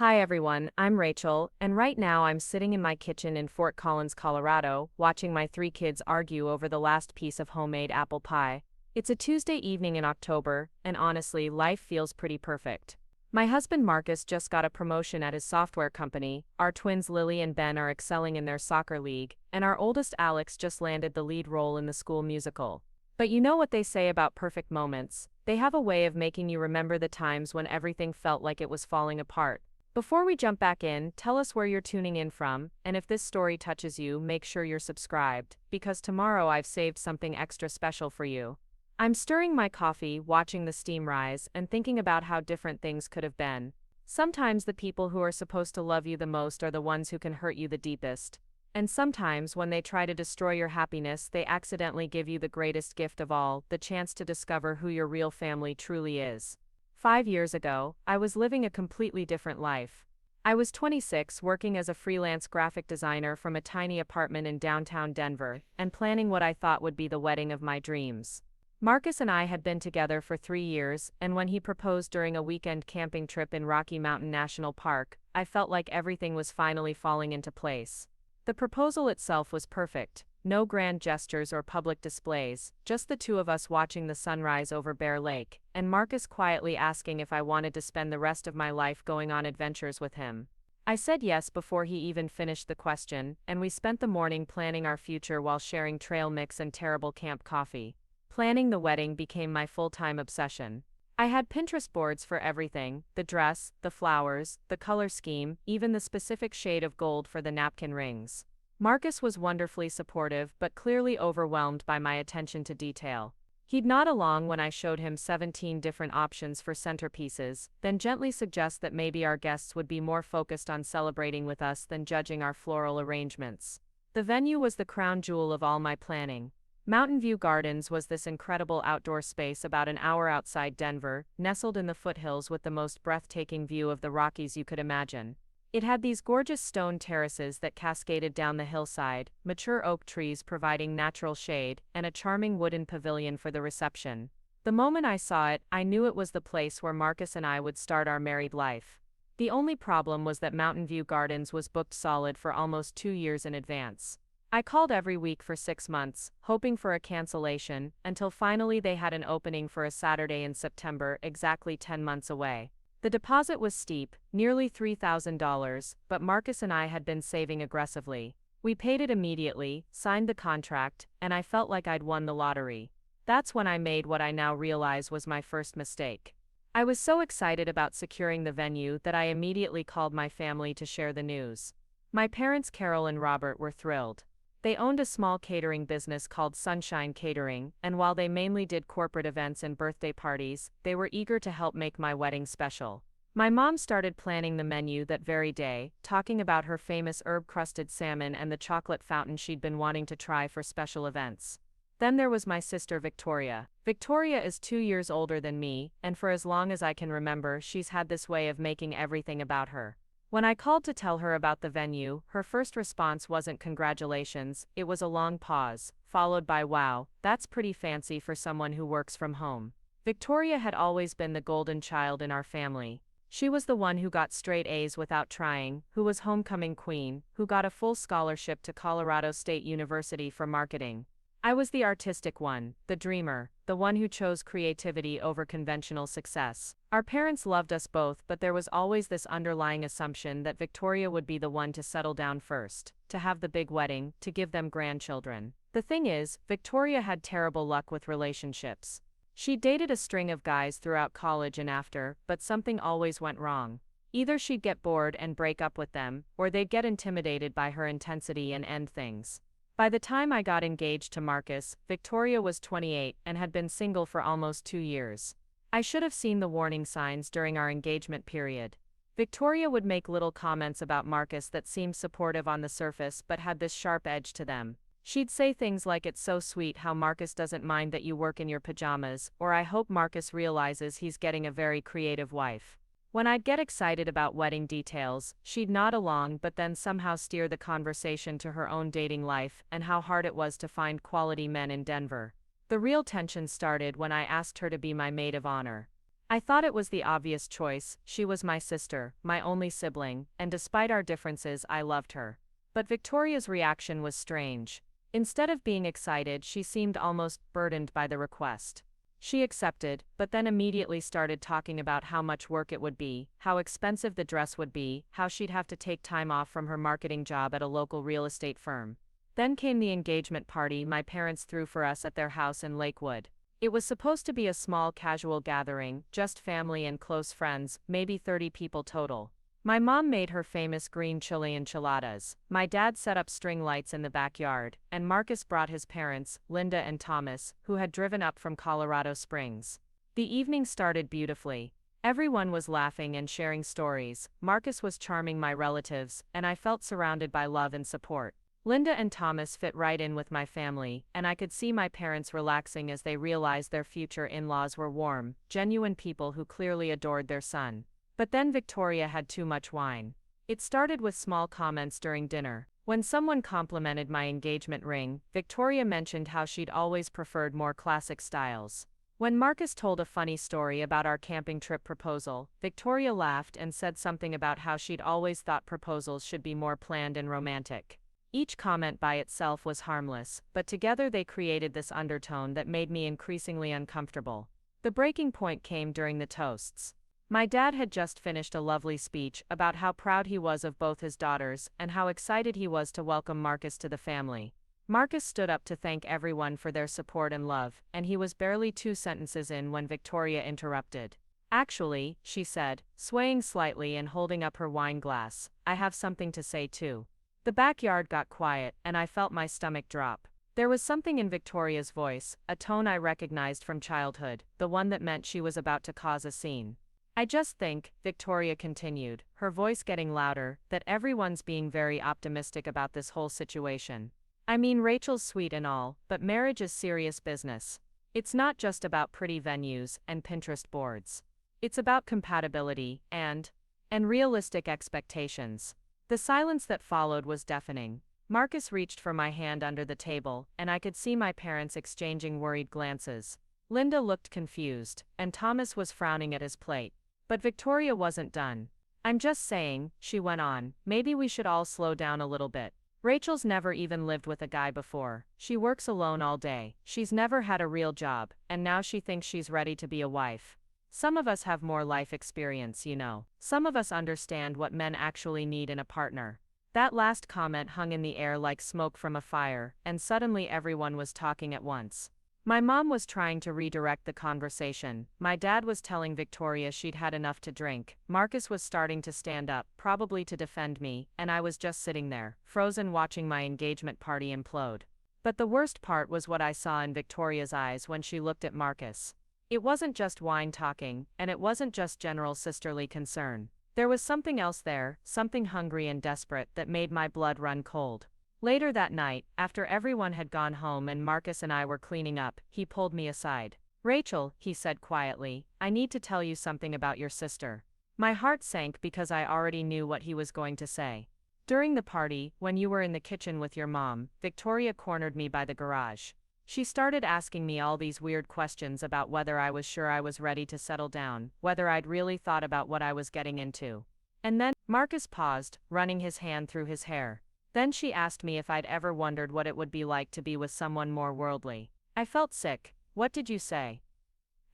Hi everyone, I'm Rachel, and right now I'm sitting in my kitchen in Fort Collins, Colorado, watching my three kids argue over the last piece of homemade apple pie. It's a Tuesday evening in October, and honestly, life feels pretty perfect. My husband Marcus just got a promotion at his software company, our twins Lily and Ben are excelling in their soccer league, and our oldest Alex just landed the lead role in the school musical. But you know what they say about perfect moments, they have a way of making you remember the times when everything felt like it was falling apart. Before we jump back in, tell us where you're tuning in from, and if this story touches you, make sure you're subscribed, because tomorrow I've saved something extra special for you. I'm stirring my coffee, watching the steam rise, and thinking about how different things could have been. Sometimes the people who are supposed to love you the most are the ones who can hurt you the deepest. And sometimes when they try to destroy your happiness, they accidentally give you the greatest gift of all, the chance to discover who your real family truly is. 5 years ago, I was living a completely different life. I was 26, working as a freelance graphic designer from a tiny apartment in downtown Denver, and planning what I thought would be the wedding of my dreams. Marcus and I had been together for 3 years, and when he proposed during a weekend camping trip in Rocky Mountain National Park, I felt like everything was finally falling into place. The proposal itself was perfect. No grand gestures or public displays, just the two of us watching the sunrise over Bear Lake, and Marcus quietly asking if I wanted to spend the rest of my life going on adventures with him. I said yes before he even finished the question, and we spent the morning planning our future while sharing trail mix and terrible camp coffee. Planning the wedding became my full-time obsession. I had Pinterest boards for everything, the dress, the flowers, the color scheme, even the specific shade of gold for the napkin rings. Marcus was wonderfully supportive but clearly overwhelmed by my attention to detail. He'd nod along when I showed him 17 different options for centerpieces, then gently suggest that maybe our guests would be more focused on celebrating with us than judging our floral arrangements. The venue was the crown jewel of all my planning. Mountain View Gardens was this incredible outdoor space about an hour outside Denver, nestled in the foothills with the most breathtaking view of the Rockies you could imagine. It had these gorgeous stone terraces that cascaded down the hillside, mature oak trees providing natural shade, and a charming wooden pavilion for the reception. The moment I saw it, I knew it was the place where Marcus and I would start our married life. The only problem was that Mountain View Gardens was booked solid for almost 2 years in advance. I called every week for 6 months, hoping for a cancellation, until finally they had an opening for a Saturday in September, exactly 10 months away. The deposit was steep, nearly $3,000, but Marcus and I had been saving aggressively. We paid it immediately, signed the contract, and I felt like I'd won the lottery. That's when I made what I now realize was my first mistake. I was so excited about securing the venue that I immediately called my family to share the news. My parents Carol and Robert were thrilled. They owned a small catering business called Sunshine Catering, and while they mainly did corporate events and birthday parties, they were eager to help make my wedding special. My mom started planning the menu that very day, talking about her famous herb-crusted salmon and the chocolate fountain she'd been wanting to try for special events. Then there was my sister Victoria. Victoria is 2 years older than me, and for as long as I can remember, she's had this way of making everything about her. When I called to tell her about the venue, her first response wasn't congratulations, it was a long pause, followed by wow, that's pretty fancy for someone who works from home. Victoria had always been the golden child in our family. She was the one who got straight A's without trying, who was homecoming queen, who got a full scholarship to Colorado State University for marketing. I was the artistic one, the dreamer, the one who chose creativity over conventional success. Our parents loved us both, but there was always this underlying assumption that Victoria would be the one to settle down first, to have the big wedding, to give them grandchildren. The thing is, Victoria had terrible luck with relationships. She dated a string of guys throughout college and after, but something always went wrong. Either she'd get bored and break up with them, or they'd get intimidated by her intensity and end things. By the time I got engaged to Marcus, Victoria was 28 and had been single for almost 2 years. I should have seen the warning signs during our engagement period. Victoria would make little comments about Marcus that seemed supportive on the surface but had this sharp edge to them. She'd say things like it's so sweet how Marcus doesn't mind that you work in your pajamas, or I hope Marcus realizes he's getting a very creative wife. When I'd get excited about wedding details, she'd nod along but then somehow steer the conversation to her own dating life and how hard it was to find quality men in Denver. The real tension started when I asked her to be my maid of honor. I thought it was the obvious choice. She was my sister, my only sibling, and despite our differences, I loved her. But Victoria's reaction was strange. Instead of being excited, she seemed almost burdened by the request. She accepted, but then immediately started talking about how much work it would be, how expensive the dress would be, how she'd have to take time off from her marketing job at a local real estate firm. Then came the engagement party my parents threw for us at their house in Lakewood. It was supposed to be a small casual gathering, just family and close friends, maybe 30 people total. My mom made her famous green chili enchiladas, my dad set up string lights in the backyard, and Marcus brought his parents, Linda and Thomas, who had driven up from Colorado Springs. The evening started beautifully. Everyone was laughing and sharing stories, Marcus was charming my relatives, and I felt surrounded by love and support. Linda and Thomas fit right in with my family, and I could see my parents relaxing as they realized their future in-laws were warm, genuine people who clearly adored their son. But then Victoria had too much wine. It started with small comments during dinner. When someone complimented my engagement ring, Victoria mentioned how she'd always preferred more classic styles. When Marcus told a funny story about our camping trip proposal, Victoria laughed and said something about how she'd always thought proposals should be more planned and romantic. Each comment by itself was harmless, but together they created this undertone that made me increasingly uncomfortable. The breaking point came during the toasts. My dad had just finished a lovely speech about how proud he was of both his daughters and how excited he was to welcome Marcus to the family. Marcus stood up to thank everyone for their support and love, and he was barely 2 sentences in when Victoria interrupted. "Actually," she said, swaying slightly and holding up her wine glass, "I have something to say too." The backyard got quiet, and I felt my stomach drop. There was something in Victoria's voice, a tone I recognized from childhood, the one that meant she was about to cause a scene. "I just think," Victoria continued, her voice getting louder, "that everyone's being very optimistic about this whole situation. I mean, Rachel's sweet and all, but marriage is serious business. It's not just about pretty venues and Pinterest boards. It's about compatibility and realistic expectations." The silence that followed was deafening. Marcus reached for my hand under the table, and I could see my parents exchanging worried glances. Linda looked confused, and Thomas was frowning at his plate. But Victoria wasn't done. "I'm just saying," she went on, "maybe we should all slow down a little bit. Rachel's never even lived with a guy before. She works alone all day. She's never had a real job, and now she thinks she's ready to be a wife. Some of us have more life experience, you know. Some of us understand what men actually need in a partner." That last comment hung in the air like smoke from a fire, and suddenly everyone was talking at once. My mom was trying to redirect the conversation, my dad was telling Victoria she'd had enough to drink, Marcus was starting to stand up, probably to defend me, and I was just sitting there, frozen watching my engagement party implode. But the worst part was what I saw in Victoria's eyes when she looked at Marcus. It wasn't just wine talking, and it wasn't just general sisterly concern. There was something else there, something hungry and desperate that made my blood run cold. Later that night, after everyone had gone home and Marcus and I were cleaning up, he pulled me aside. "Rachel," he said quietly, "I need to tell you something about your sister." My heart sank because I already knew what he was going to say. "During the party, when you were in the kitchen with your mom, Victoria cornered me by the garage. She started asking me all these weird questions about whether I was sure I was ready to settle down, whether I'd really thought about what I was getting into. And then," Marcus paused, running his hand through his hair. "Then she asked me if I'd ever wondered what it would be like to be with someone more worldly. I felt sick." "What did you say?"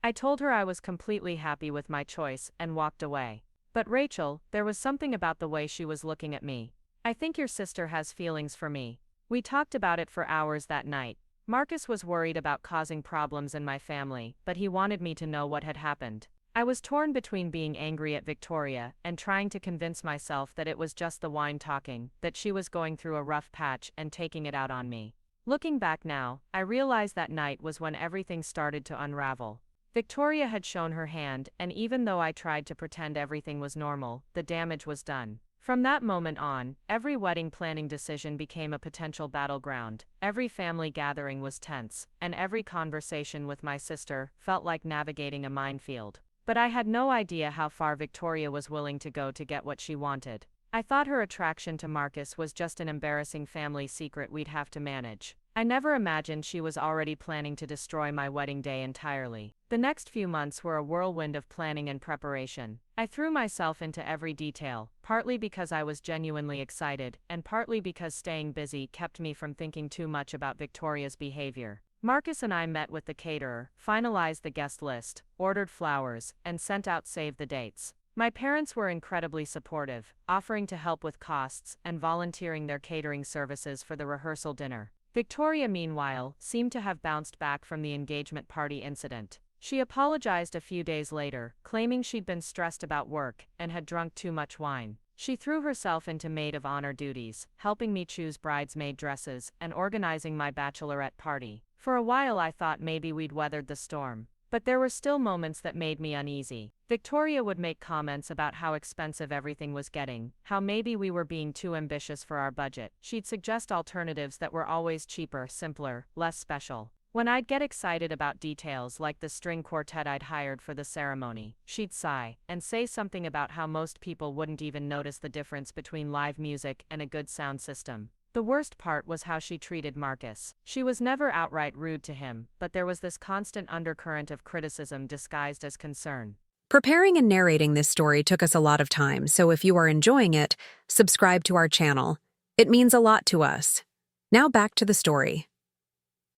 I told her I was completely happy with my choice and walked away. But Rachel, there was something about the way she was looking at me. "I think your sister has feelings for me." We talked about it for hours that night. Marcus was worried about causing problems in my family, but he wanted me to know what had happened. I was torn between being angry at Victoria and trying to convince myself that it was just the wine talking, that she was going through a rough patch and taking it out on me. Looking back now, I realize that night was when everything started to unravel. Victoria had shown her hand, and even though I tried to pretend everything was normal, the damage was done. From that moment on, every wedding planning decision became a potential battleground, every family gathering was tense, and every conversation with my sister felt like navigating a minefield. But I had no idea how far Victoria was willing to go to get what she wanted. I thought her attraction to Marcus was just an embarrassing family secret we'd have to manage. I never imagined she was already planning to destroy my wedding day entirely. The next few months were a whirlwind of planning and preparation. I threw myself into every detail, partly because I was genuinely excited, and partly because staying busy kept me from thinking too much about Victoria's behavior. Marcus and I met with the caterer, finalized the guest list, ordered flowers, and sent out save the dates. My parents were incredibly supportive, offering to help with costs and volunteering their catering services for the rehearsal dinner. Victoria, meanwhile, seemed to have bounced back from the engagement party incident. She apologized a few days later, claiming she'd been stressed about work and had drunk too much wine. She threw herself into maid of honor duties, helping me choose bridesmaid dresses and organizing my bachelorette party. For a while I thought maybe we'd weathered the storm. But there were still moments that made me uneasy. Victoria would make comments about how expensive everything was getting, how maybe we were being too ambitious for our budget. She'd suggest alternatives that were always cheaper, simpler, less special. When I'd get excited about details like the string quartet I'd hired for the ceremony, she'd sigh and say something about how most people wouldn't even notice the difference between live music and a good sound system. The worst part was how she treated Marcus. She was never outright rude to him, but there was this constant undercurrent of criticism disguised as concern. Preparing and narrating this story took us a lot of time, so if you are enjoying it, subscribe to our channel. It means a lot to us. Now back to the story.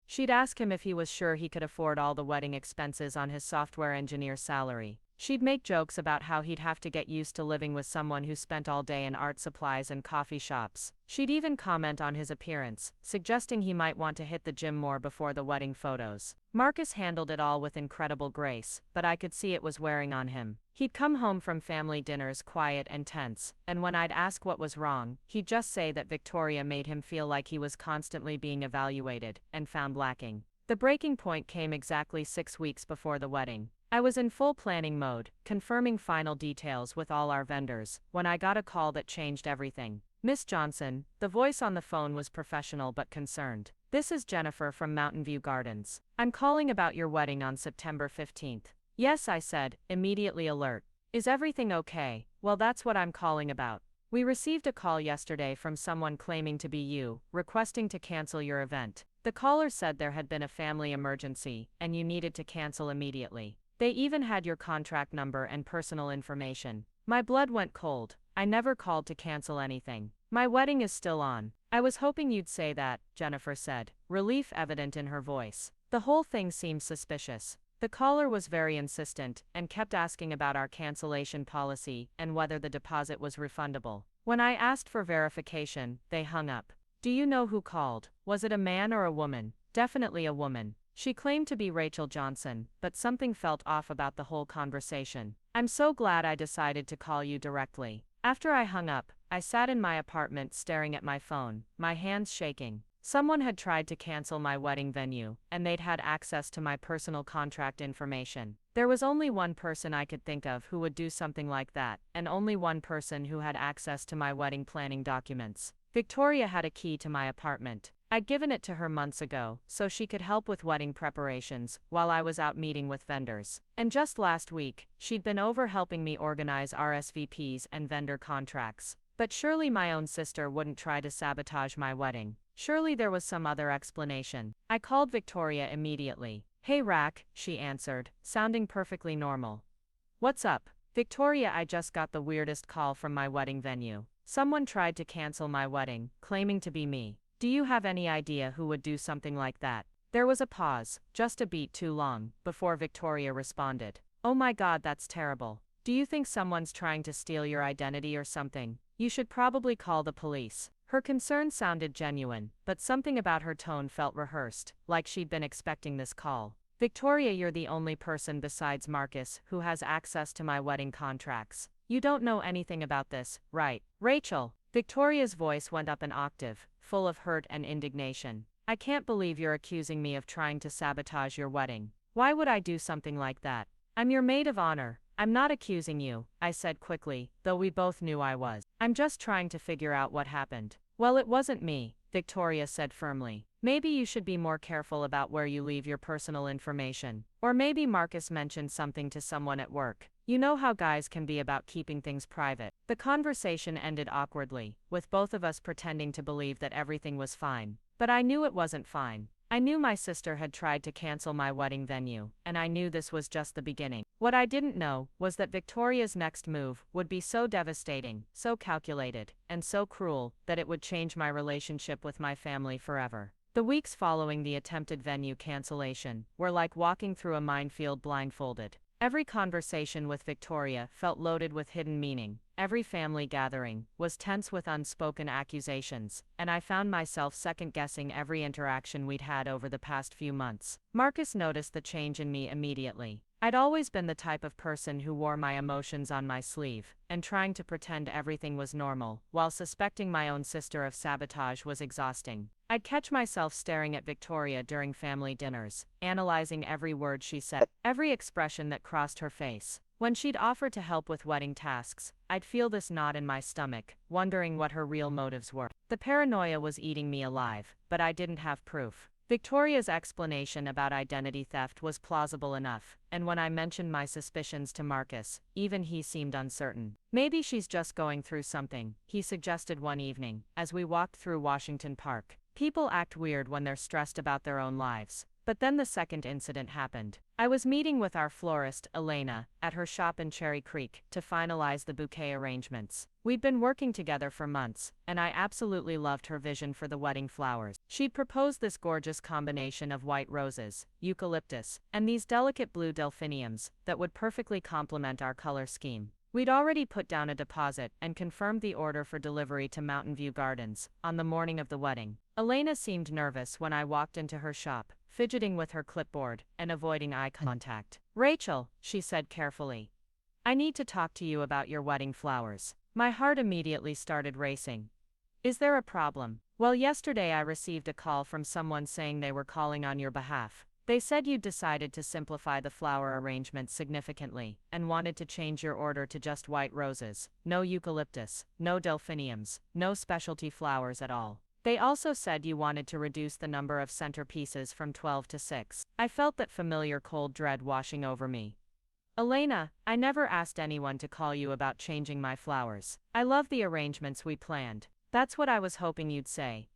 She'd ask him if he was sure he could afford all the wedding expenses on his software engineer salary. She'd make jokes about how he'd have to get used to living with someone who spent all day in art supplies and coffee shops. She'd even comment on his appearance, suggesting he might want to hit the gym more before the wedding photos. Marcus handled it all with incredible grace, but I could see it was wearing on him. He'd come home from family dinners quiet and tense, and when I'd ask what was wrong, he'd just say that Victoria made him feel like he was constantly being evaluated, and found lacking. The breaking point came exactly 6 weeks before the wedding. I was in full planning mode, confirming final details with all our vendors, when I got a call that changed everything. "Miss Johnson," the voice on the phone was professional but concerned. "This is Jennifer from Mountain View Gardens. I'm calling about your wedding on September 15th. "Yes," I said, immediately alert. "Is everything okay?" "Well, that's what I'm calling about. We received a call yesterday from someone claiming to be you, requesting to cancel your event. The caller said there had been a family emergency, and you needed to cancel immediately. They even had your contract number and personal information." My blood went cold. I never called to cancel anything. "My wedding is still on." "I was hoping you'd say that," Jennifer said, relief evident in her voice. The whole thing seemed suspicious. The caller was very insistent, and kept asking about our cancellation policy and whether the deposit was refundable. When I asked for verification, they hung up. "Do you know who called? Was it a man or a woman?" "Definitely a woman. She claimed to be Rachel Johnson, but something felt off about the whole conversation. I'm so glad I decided to call you directly." After I hung up, I sat in my apartment staring at my phone, my hands shaking. Someone had tried to cancel my wedding venue, and they'd had access to my personal contract information. There was only one person I could think of who would do something like that, and only one person who had access to my wedding planning documents. Victoria had a key to my apartment. I'd given it to her months ago, so she could help with wedding preparations, while I was out meeting with vendors. And just last week, she'd been over helping me organize RSVPs and vendor contracts. But surely my own sister wouldn't try to sabotage my wedding. Surely there was some other explanation. I called Victoria immediately. "Hey Rack," she answered, sounding perfectly normal. "What's up?" "Victoria, I just got the weirdest call from my wedding venue. Someone tried to cancel my wedding, claiming to be me. Do you have any idea who would do something like that?" There was a pause, just a beat too long, before Victoria responded. "Oh my God, that's terrible. Do you think someone's trying to steal your identity or something? You should probably call the police." Her concern sounded genuine, but something about her tone felt rehearsed, like she'd been expecting this call. "Victoria, you're the only person besides Marcus who has access to my wedding contracts. You don't know anything about this, right?" "Rachel." Victoria's voice went up an octave, full of hurt and indignation. "I can't believe you're accusing me of trying to sabotage your wedding. Why would I do something like that? I'm your maid of honor. I'm not accusing you," I said quickly, though we both knew I was. "I'm just trying to figure out what happened." "Well, it wasn't me," Victoria said firmly. "Maybe you should be more careful about where you leave your personal information. Or maybe Marcus mentioned something to someone at work. You know how guys can be about keeping things private. The conversation ended awkwardly, with both of us pretending to believe that everything was fine. But I knew it wasn't fine. I knew my sister had tried to cancel my wedding venue, and I knew this was just the beginning. What I didn't know was that Victoria's next move would be so devastating, so calculated, and so cruel that it would change my relationship with my family forever. The weeks following the attempted venue cancellation were like walking through a minefield blindfolded. Every conversation with Victoria felt loaded with hidden meaning. Every family gathering was tense with unspoken accusations, and I found myself second-guessing every interaction we'd had over the past few months. Marcus noticed the change in me immediately. I'd always been the type of person who wore my emotions on my sleeve, and trying to pretend everything was normal, while suspecting my own sister of sabotage was exhausting. I'd catch myself staring at Victoria during family dinners, analyzing every word she said, every expression that crossed her face. When she'd offer to help with wedding tasks, I'd feel this knot in my stomach, wondering what her real motives were. The paranoia was eating me alive, but I didn't have proof. Victoria's explanation about identity theft was plausible enough, and when I mentioned my suspicions to Marcus, even he seemed uncertain. Maybe she's just going through something, he suggested one evening, as we walked through Washington Park. People act weird when they're stressed about their own lives. But then the second incident happened. I was meeting with our florist, Elena, at her shop in Cherry Creek to finalize the bouquet arrangements. We'd been working together for months, and I absolutely loved her vision for the wedding flowers. She'd proposed this gorgeous combination of white roses, eucalyptus, and these delicate blue delphiniums that would perfectly complement our color scheme. We'd already put down a deposit and confirmed the order for delivery to Mountain View Gardens on the morning of the wedding. Elena seemed nervous when I walked into her shop, fidgeting with her clipboard and avoiding eye contact. "Rachel," she said carefully, "I need to talk to you about your wedding flowers." My heart immediately started racing. "Is there a problem?" "Well, yesterday I received a call from someone saying they were calling on your behalf. They said you'd decided to simplify the flower arrangements significantly and wanted to change your order to just white roses, no eucalyptus, no delphiniums, no specialty flowers at all. They also said you wanted to reduce the number of centerpieces from 12 to 6. I felt that familiar cold dread washing over me. "Elena, I never asked anyone to call you about changing my flowers. I love the arrangements we planned." "That's what I was hoping you'd say,"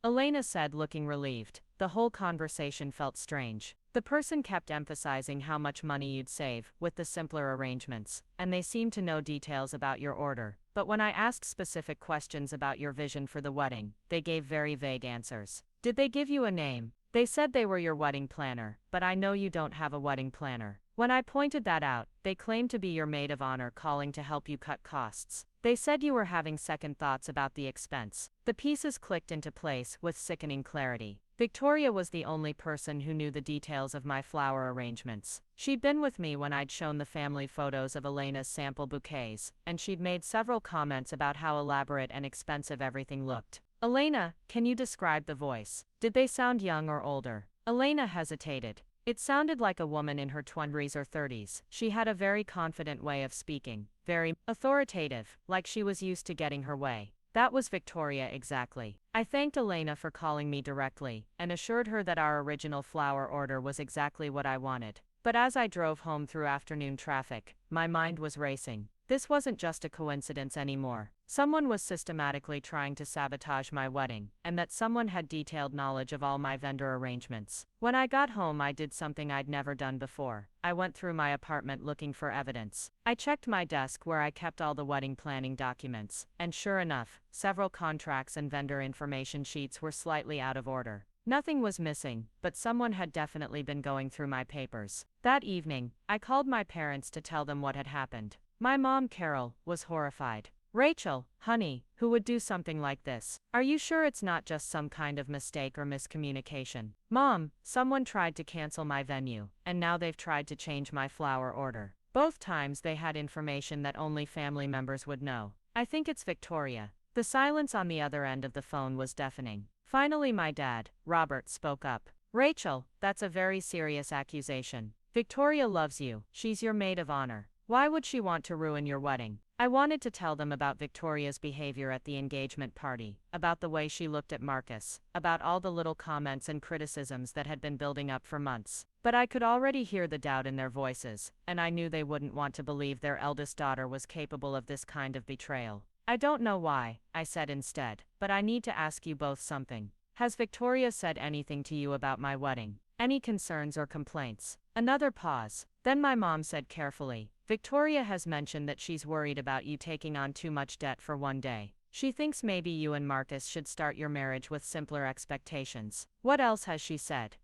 Elena said, looking relieved. The whole conversation felt strange. The person kept emphasizing how much money you'd save with the simpler arrangements, and they seemed to know details about your order. But when I asked specific questions about your vision for the wedding, they gave very vague answers. "Did they give you a name?" "They said they were your wedding planner, but I know you don't have a wedding planner." When I pointed that out, they claimed to be your maid of honor calling to help you cut costs. They said you were having second thoughts about the expense. The pieces clicked into place with sickening clarity. Victoria was the only person who knew the details of my flower arrangements. She'd been with me when I'd shown the family photos of Elena's sample bouquets, and she'd made several comments about how elaborate and expensive everything looked. "Elena, can you describe the voice? Did they sound young or older?" Elena hesitated. It sounded like a woman in her 20s or 30s. She had a very confident way of speaking, very authoritative, like she was used to getting her way. That was Victoria exactly. I thanked Elena for calling me directly, and assured her that our original flower order was exactly what I wanted. But as I drove home through afternoon traffic, my mind was racing. This wasn't just a coincidence anymore. Someone was systematically trying to sabotage my wedding, and that someone had detailed knowledge of all my vendor arrangements. When I got home, I did something I'd never done before. I went through my apartment looking for evidence. I checked my desk where I kept all the wedding planning documents, and sure enough, several contracts and vendor information sheets were slightly out of order. Nothing was missing, but someone had definitely been going through my papers. That evening, I called my parents to tell them what had happened. My mom, Carol, was horrified. "Rachel, honey, who would do something like this? Are you sure it's not just some kind of mistake or miscommunication?" "Mom, someone tried to cancel my venue, and now they've tried to change my flower order. Both times they had information that only family members would know. I think it's Victoria." The silence on the other end of the phone was deafening. Finally, my dad, Robert, spoke up. "Rachel, that's a very serious accusation. Victoria loves you. She's your maid of honor. Why would she want to ruin your wedding?" I wanted to tell them about Victoria's behavior at the engagement party, about the way she looked at Marcus, about all the little comments and criticisms that had been building up for months. But I could already hear the doubt in their voices, and I knew they wouldn't want to believe their eldest daughter was capable of this kind of betrayal. I don't know why, I said instead, but I need to ask you both something. Has Victoria said anything to you about my wedding? Any concerns or complaints? Another pause. Then my mom said carefully, Victoria has mentioned that she's worried about you taking on too much debt for one day. She thinks maybe you and Marcus should start your marriage with simpler expectations. What else has she said?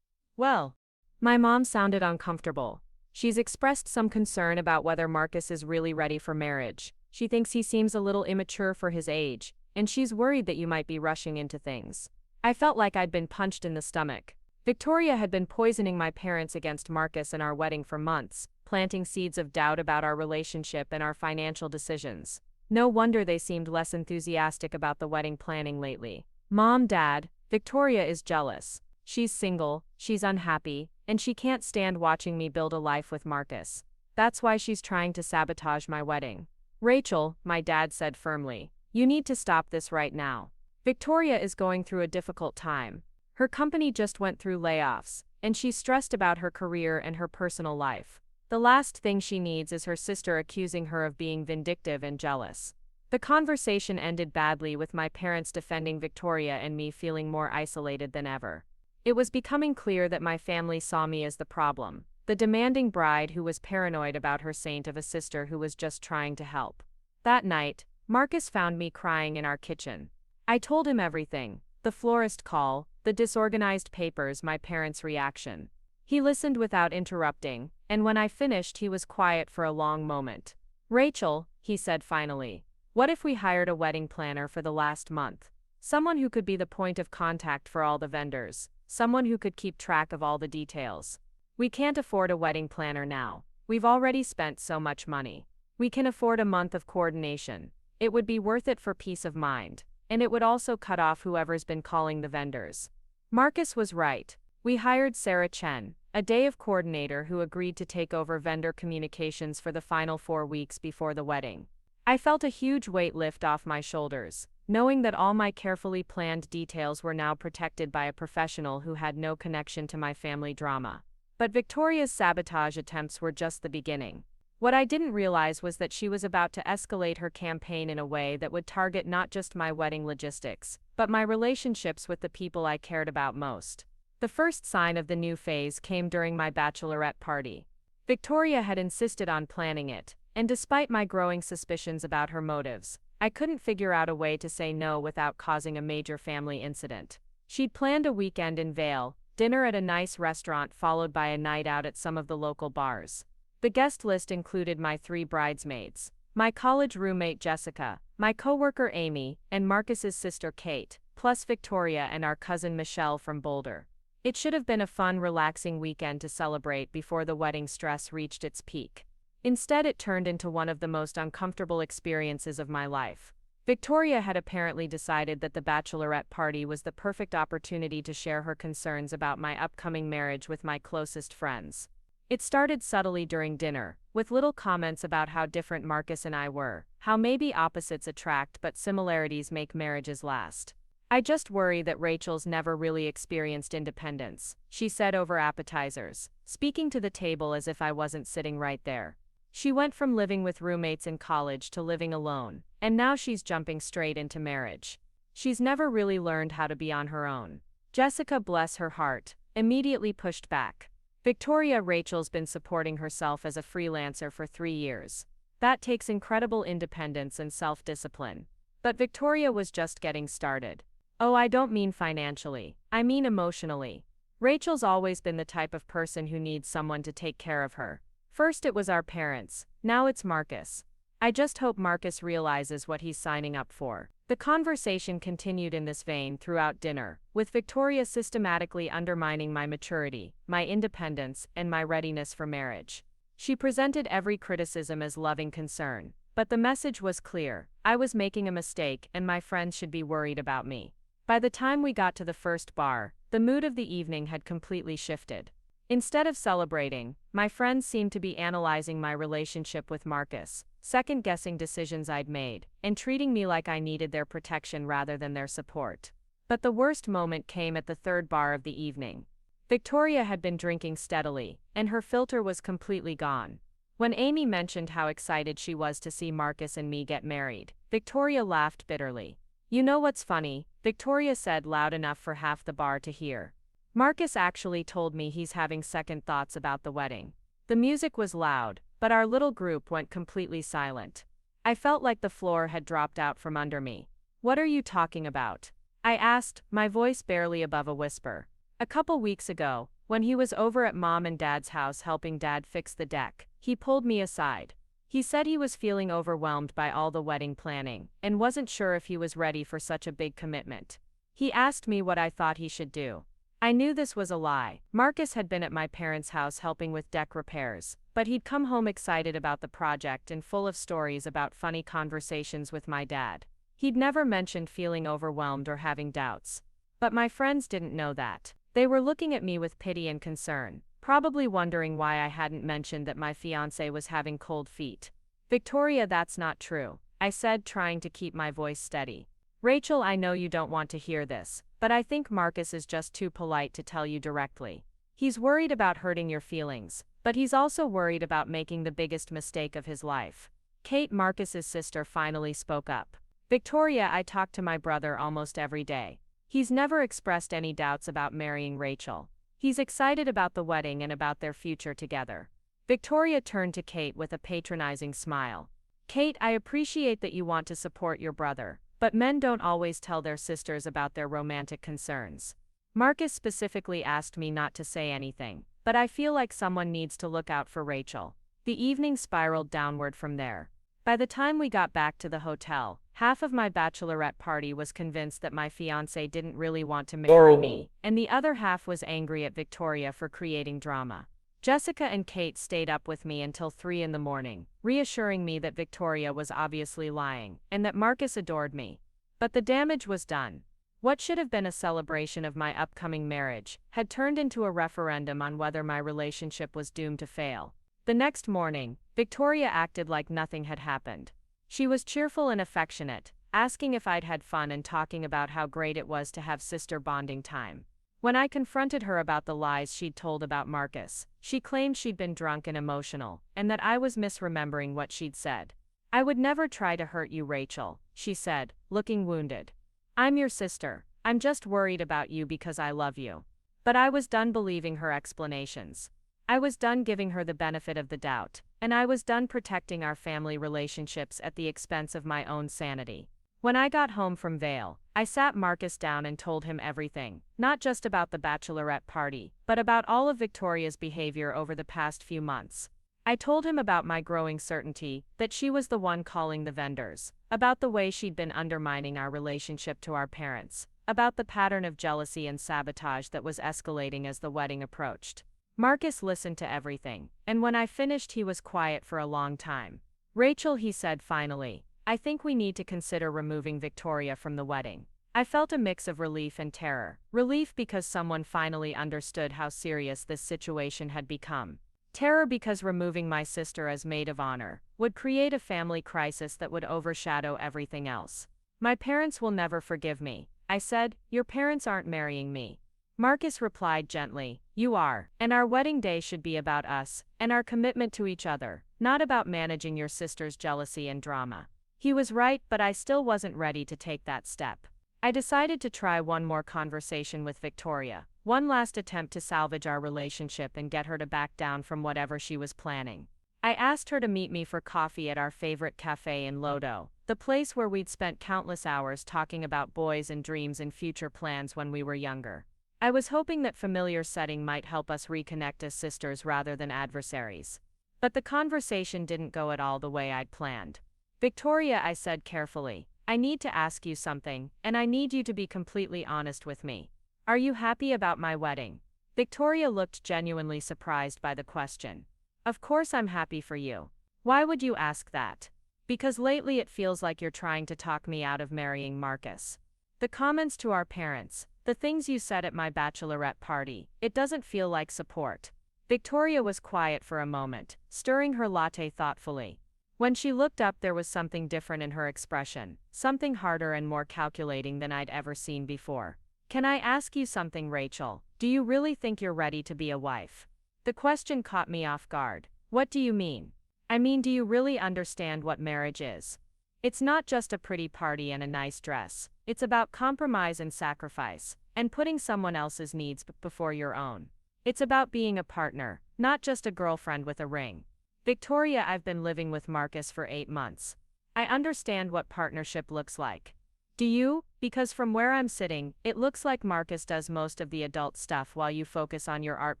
Well, my mom sounded uncomfortable. She's expressed some concern about whether Marcus is really ready for marriage. She thinks he seems a little immature for his age, and she's worried that you might be rushing into things. I felt like I'd been punched in the stomach. Victoria had been poisoning my parents against Marcus and our wedding for months, planting seeds of doubt about our relationship and our financial decisions. No wonder they seemed less enthusiastic about the wedding planning lately. Mom, Dad, Victoria is jealous. She's single, she's unhappy, and she can't stand watching me build a life with Marcus. That's why she's trying to sabotage my wedding. Rachel, my dad said firmly, you need to stop this right now. Victoria is going through a difficult time. Her company just went through layoffs, and she's stressed about her career and her personal life. The last thing she needs is her sister accusing her of being vindictive and jealous. The conversation ended badly with my parents defending Victoria and me feeling more isolated than ever. It was becoming clear that my family saw me as the problem, the demanding bride who was paranoid about her saint of a sister who was just trying to help. That night, Marcus found me crying in our kitchen. I told him everything, the florist call, the disorganized papers, my parents' reaction. He listened without interrupting, and when I finished he was quiet for a long moment. Rachel, he said finally, what if we hired a wedding planner for the last month? Someone who could be the point of contact for all the vendors, someone who could keep track of all the details. We can't afford a wedding planner now. We've already spent so much money. We can afford a month of coordination. It would be worth it for peace of mind, and it would also cut off whoever's been calling the vendors. Marcus was right. We hired Sarah Chen, a day of coordinator who agreed to take over vendor communications for the final 4 weeks before the wedding. I felt a huge weight lift off my shoulders, knowing that all my carefully planned details were now protected by a professional who had no connection to my family drama. But Victoria's sabotage attempts were just the beginning. What I didn't realize was that she was about to escalate her campaign in a way that would target not just my wedding logistics, but my relationships with the people I cared about most. The first sign of the new phase came during my bachelorette party. Victoria had insisted on planning it, and despite my growing suspicions about her motives, I couldn't figure out a way to say no without causing a major family incident. She'd planned a weekend in Vail, dinner at a nice restaurant followed by a night out at some of the local bars. The guest list included my 3 bridesmaids, my college roommate Jessica, my coworker Amy, and Marcus's sister Kate, plus Victoria and our cousin Michelle from Boulder. It should have been a fun, relaxing weekend to celebrate before the wedding stress reached its peak. Instead, it turned into one of the most uncomfortable experiences of my life. Victoria had apparently decided that the bachelorette party was the perfect opportunity to share her concerns about my upcoming marriage with my closest friends. It started subtly during dinner, with little comments about how different Marcus and I were, how maybe opposites attract but similarities make marriages last. I just worry that Rachel's never really experienced independence, she said over appetizers, speaking to the table as if I wasn't sitting right there. She went from living with roommates in college to living alone, and now she's jumping straight into marriage. She's never really learned how to be on her own. Jessica, bless her heart, immediately pushed back. Rachel's been supporting herself as a freelancer for 3 years. That takes incredible independence and self-discipline. But Victoria was just getting started. Oh, I don't mean financially, I mean emotionally. Rachel's always been the type of person who needs someone to take care of her. First it was our parents, now it's Marcus. I just hope Marcus realizes what he's signing up for. The conversation continued in this vein throughout dinner, with Victoria systematically undermining my maturity, my independence, and my readiness for marriage. She presented every criticism as loving concern, but the message was clear: I was making a mistake and my friends should be worried about me. By the time we got to the first bar, the mood of the evening had completely shifted. Instead of celebrating, my friends seemed to be analyzing my relationship with Marcus, second-guessing decisions I'd made, and treating me like I needed their protection rather than their support. But the worst moment came at the third bar of the evening. Victoria had been drinking steadily, and her filter was completely gone. When Amy mentioned how excited she was to see Marcus and me get married, Victoria laughed bitterly. "You know what's funny?" Victoria said loud enough for half the bar to hear. "Marcus actually told me he's having second thoughts about the wedding." The music was loud, but our little group went completely silent. I felt like the floor had dropped out from under me. "What are you talking about?" I asked, my voice barely above a whisper. "A couple weeks ago, when he was over at Mom and Dad's house helping Dad fix the deck, he pulled me aside. He said he was feeling overwhelmed by all the wedding planning, and wasn't sure if he was ready for such a big commitment. He asked me what I thought he should do. I knew this was a lie. Marcus had been at my parents' house helping with deck repairs, but he'd come home excited about the project and full of stories about funny conversations with my dad. He'd never mentioned feeling overwhelmed or having doubts. But my friends didn't know that. They were looking at me with pity and concern, probably wondering why I hadn't mentioned that my fiancé was having cold feet. "Victoria, that's not true," I said, trying to keep my voice steady. "Rachel, I know you don't want to hear this, but I think Marcus is just too polite to tell you directly. He's worried about hurting your feelings, but he's also worried about making the biggest mistake of his life." Kate, Marcus's sister, finally spoke up. "Victoria, I talk to my brother almost every day. He's never expressed any doubts about marrying Rachel. He's excited about the wedding and about their future together." Victoria turned to Kate with a patronizing smile. "Kate, I appreciate that you want to support your brother, but men don't always tell their sisters about their romantic concerns. Marcus specifically asked me not to say anything, but I feel like someone needs to look out for Rachel." The evening spiraled downward from there. By the time we got back to the hotel, half of my bachelorette party was convinced that my fiancé didn't really want to marry me, and the other half was angry at Victoria for creating drama. Jessica and Kate stayed up with me until 3 in the morning, reassuring me that Victoria was obviously lying, and that Marcus adored me. But the damage was done. What should have been a celebration of my upcoming marriage had turned into a referendum on whether my relationship was doomed to fail. The next morning, Victoria acted like nothing had happened. She was cheerful and affectionate, asking if I'd had fun and talking about how great it was to have sister bonding time. When I confronted her about the lies she'd told about Marcus, she claimed she'd been drunk and emotional, and that I was misremembering what she'd said. "I would never try to hurt you, Rachel," she said, looking wounded. "I'm your sister. I'm just worried about you because I love you." But I was done believing her explanations. I was done giving her the benefit of the doubt, and I was done protecting our family relationships at the expense of my own sanity. When I got home from Vail, I sat Marcus down and told him everything, not just about the bachelorette party, but about all of Victoria's behavior over the past few months. I told him about my growing certainty that she was the one calling the vendors, about the way she'd been undermining our relationship to our parents, about the pattern of jealousy and sabotage that was escalating as the wedding approached. Marcus listened to everything, and when I finished he was quiet for a long time. "Rachel," he said finally, "I think we need to consider removing Victoria from the wedding." I felt a mix of relief and terror. Relief because someone finally understood how serious this situation had become. Terror because removing my sister as maid of honor would create a family crisis that would overshadow everything else. "My parents will never forgive me," I said. "Your parents aren't marrying me." Marcus replied gently, "You are, and our wedding day should be about us, and our commitment to each other, not about managing your sister's jealousy and drama." He was right, but I still wasn't ready to take that step. I decided to try one more conversation with Victoria, one last attempt to salvage our relationship and get her to back down from whatever she was planning. I asked her to meet me for coffee at our favorite cafe in Lodo, the place where we'd spent countless hours talking about boys and dreams and future plans when we were younger. I was hoping that familiar setting might help us reconnect as sisters rather than adversaries. But the conversation didn't go at all the way I'd planned. "Victoria," I said carefully, "I need to ask you something, and I need you to be completely honest with me. Are you happy about my wedding?" Victoria looked genuinely surprised by the question. "Of course I'm happy for you. Why would you ask that?" "Because lately it feels like you're trying to talk me out of marrying Marcus. The comments to our parents, the things you said at my bachelorette party, it doesn't feel like support." Victoria was quiet for a moment, stirring her latte thoughtfully. When she looked up there was something different in her expression, something harder and more calculating than I'd ever seen before. Can I ask you something, Rachel? Do you really think you're ready to be a wife? The question caught me off guard. What do you mean? I mean, do you really understand what marriage is? It's not just a pretty party and a nice dress. It's about compromise and sacrifice, and putting someone else's needs before your own. It's about being a partner, not just a girlfriend with a ring. Victoria, I've been living with Marcus for 8 months. I understand what partnership looks like. Do you? Because from where I'm sitting, it looks like Marcus does most of the adult stuff while you focus on your art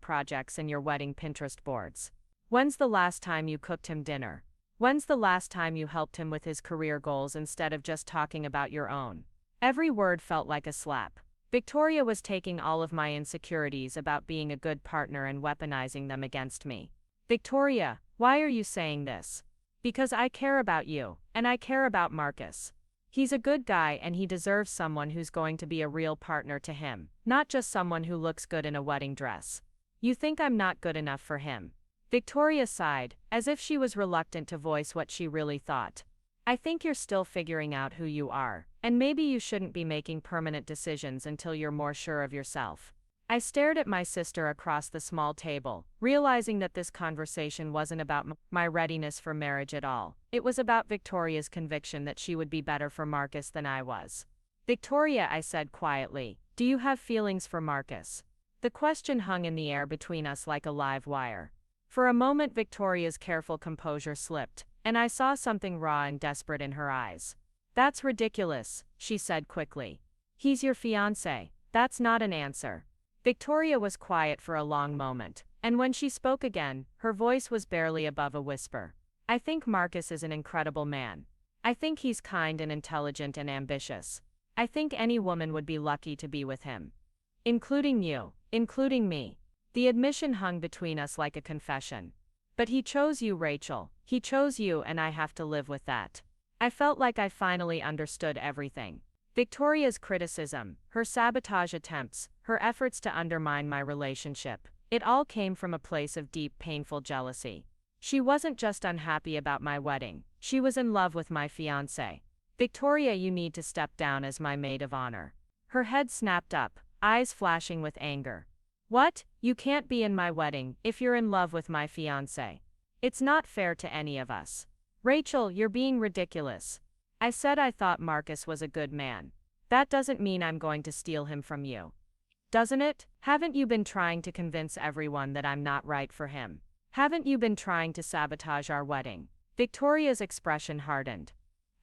projects and your wedding Pinterest boards. When's the last time you cooked him dinner? When's the last time you helped him with his career goals instead of just talking about your own? Every word felt like a slap. Victoria was taking all of my insecurities about being a good partner and weaponizing them against me. Victoria, why are you saying this? Because I care about you, and I care about Marcus. He's a good guy and he deserves someone who's going to be a real partner to him, not just someone who looks good in a wedding dress. You think I'm not good enough for him? Victoria sighed, as if she was reluctant to voice what she really thought. I think you're still figuring out who you are, and maybe you shouldn't be making permanent decisions until you're more sure of yourself. I stared at my sister across the small table, realizing that this conversation wasn't about my readiness for marriage at all. It was about Victoria's conviction that she would be better for Marcus than I was. Victoria, I said quietly, do you have feelings for Marcus? The question hung in the air between us like a live wire. For a moment Victoria's careful composure slipped, and I saw something raw and desperate in her eyes. That's ridiculous, she said quickly. He's your fiancé. That's not an answer. Victoria was quiet for a long moment, and when she spoke again, her voice was barely above a whisper. I think Marcus is an incredible man. I think he's kind and intelligent and ambitious. I think any woman would be lucky to be with him. Including you, including me. The admission hung between us like a confession. But he chose you, Rachel. He chose you, and I have to live with that. I felt like I finally understood everything. Victoria's criticism, her sabotage attempts, her efforts to undermine my relationship, it all came from a place of deep, painful jealousy. She wasn't just unhappy about my wedding, she was in love with my fiancé. Victoria, you need to step down as my maid of honor. Her head snapped up, eyes flashing with anger. What? You can't be in my wedding if you're in love with my fiancé. It's not fair to any of us. Rachel, you're being ridiculous. I said I thought Marcus was a good man. That doesn't mean I'm going to steal him from you. Doesn't it? Haven't you been trying to convince everyone that I'm not right for him? Haven't you been trying to sabotage our wedding? Victoria's expression hardened.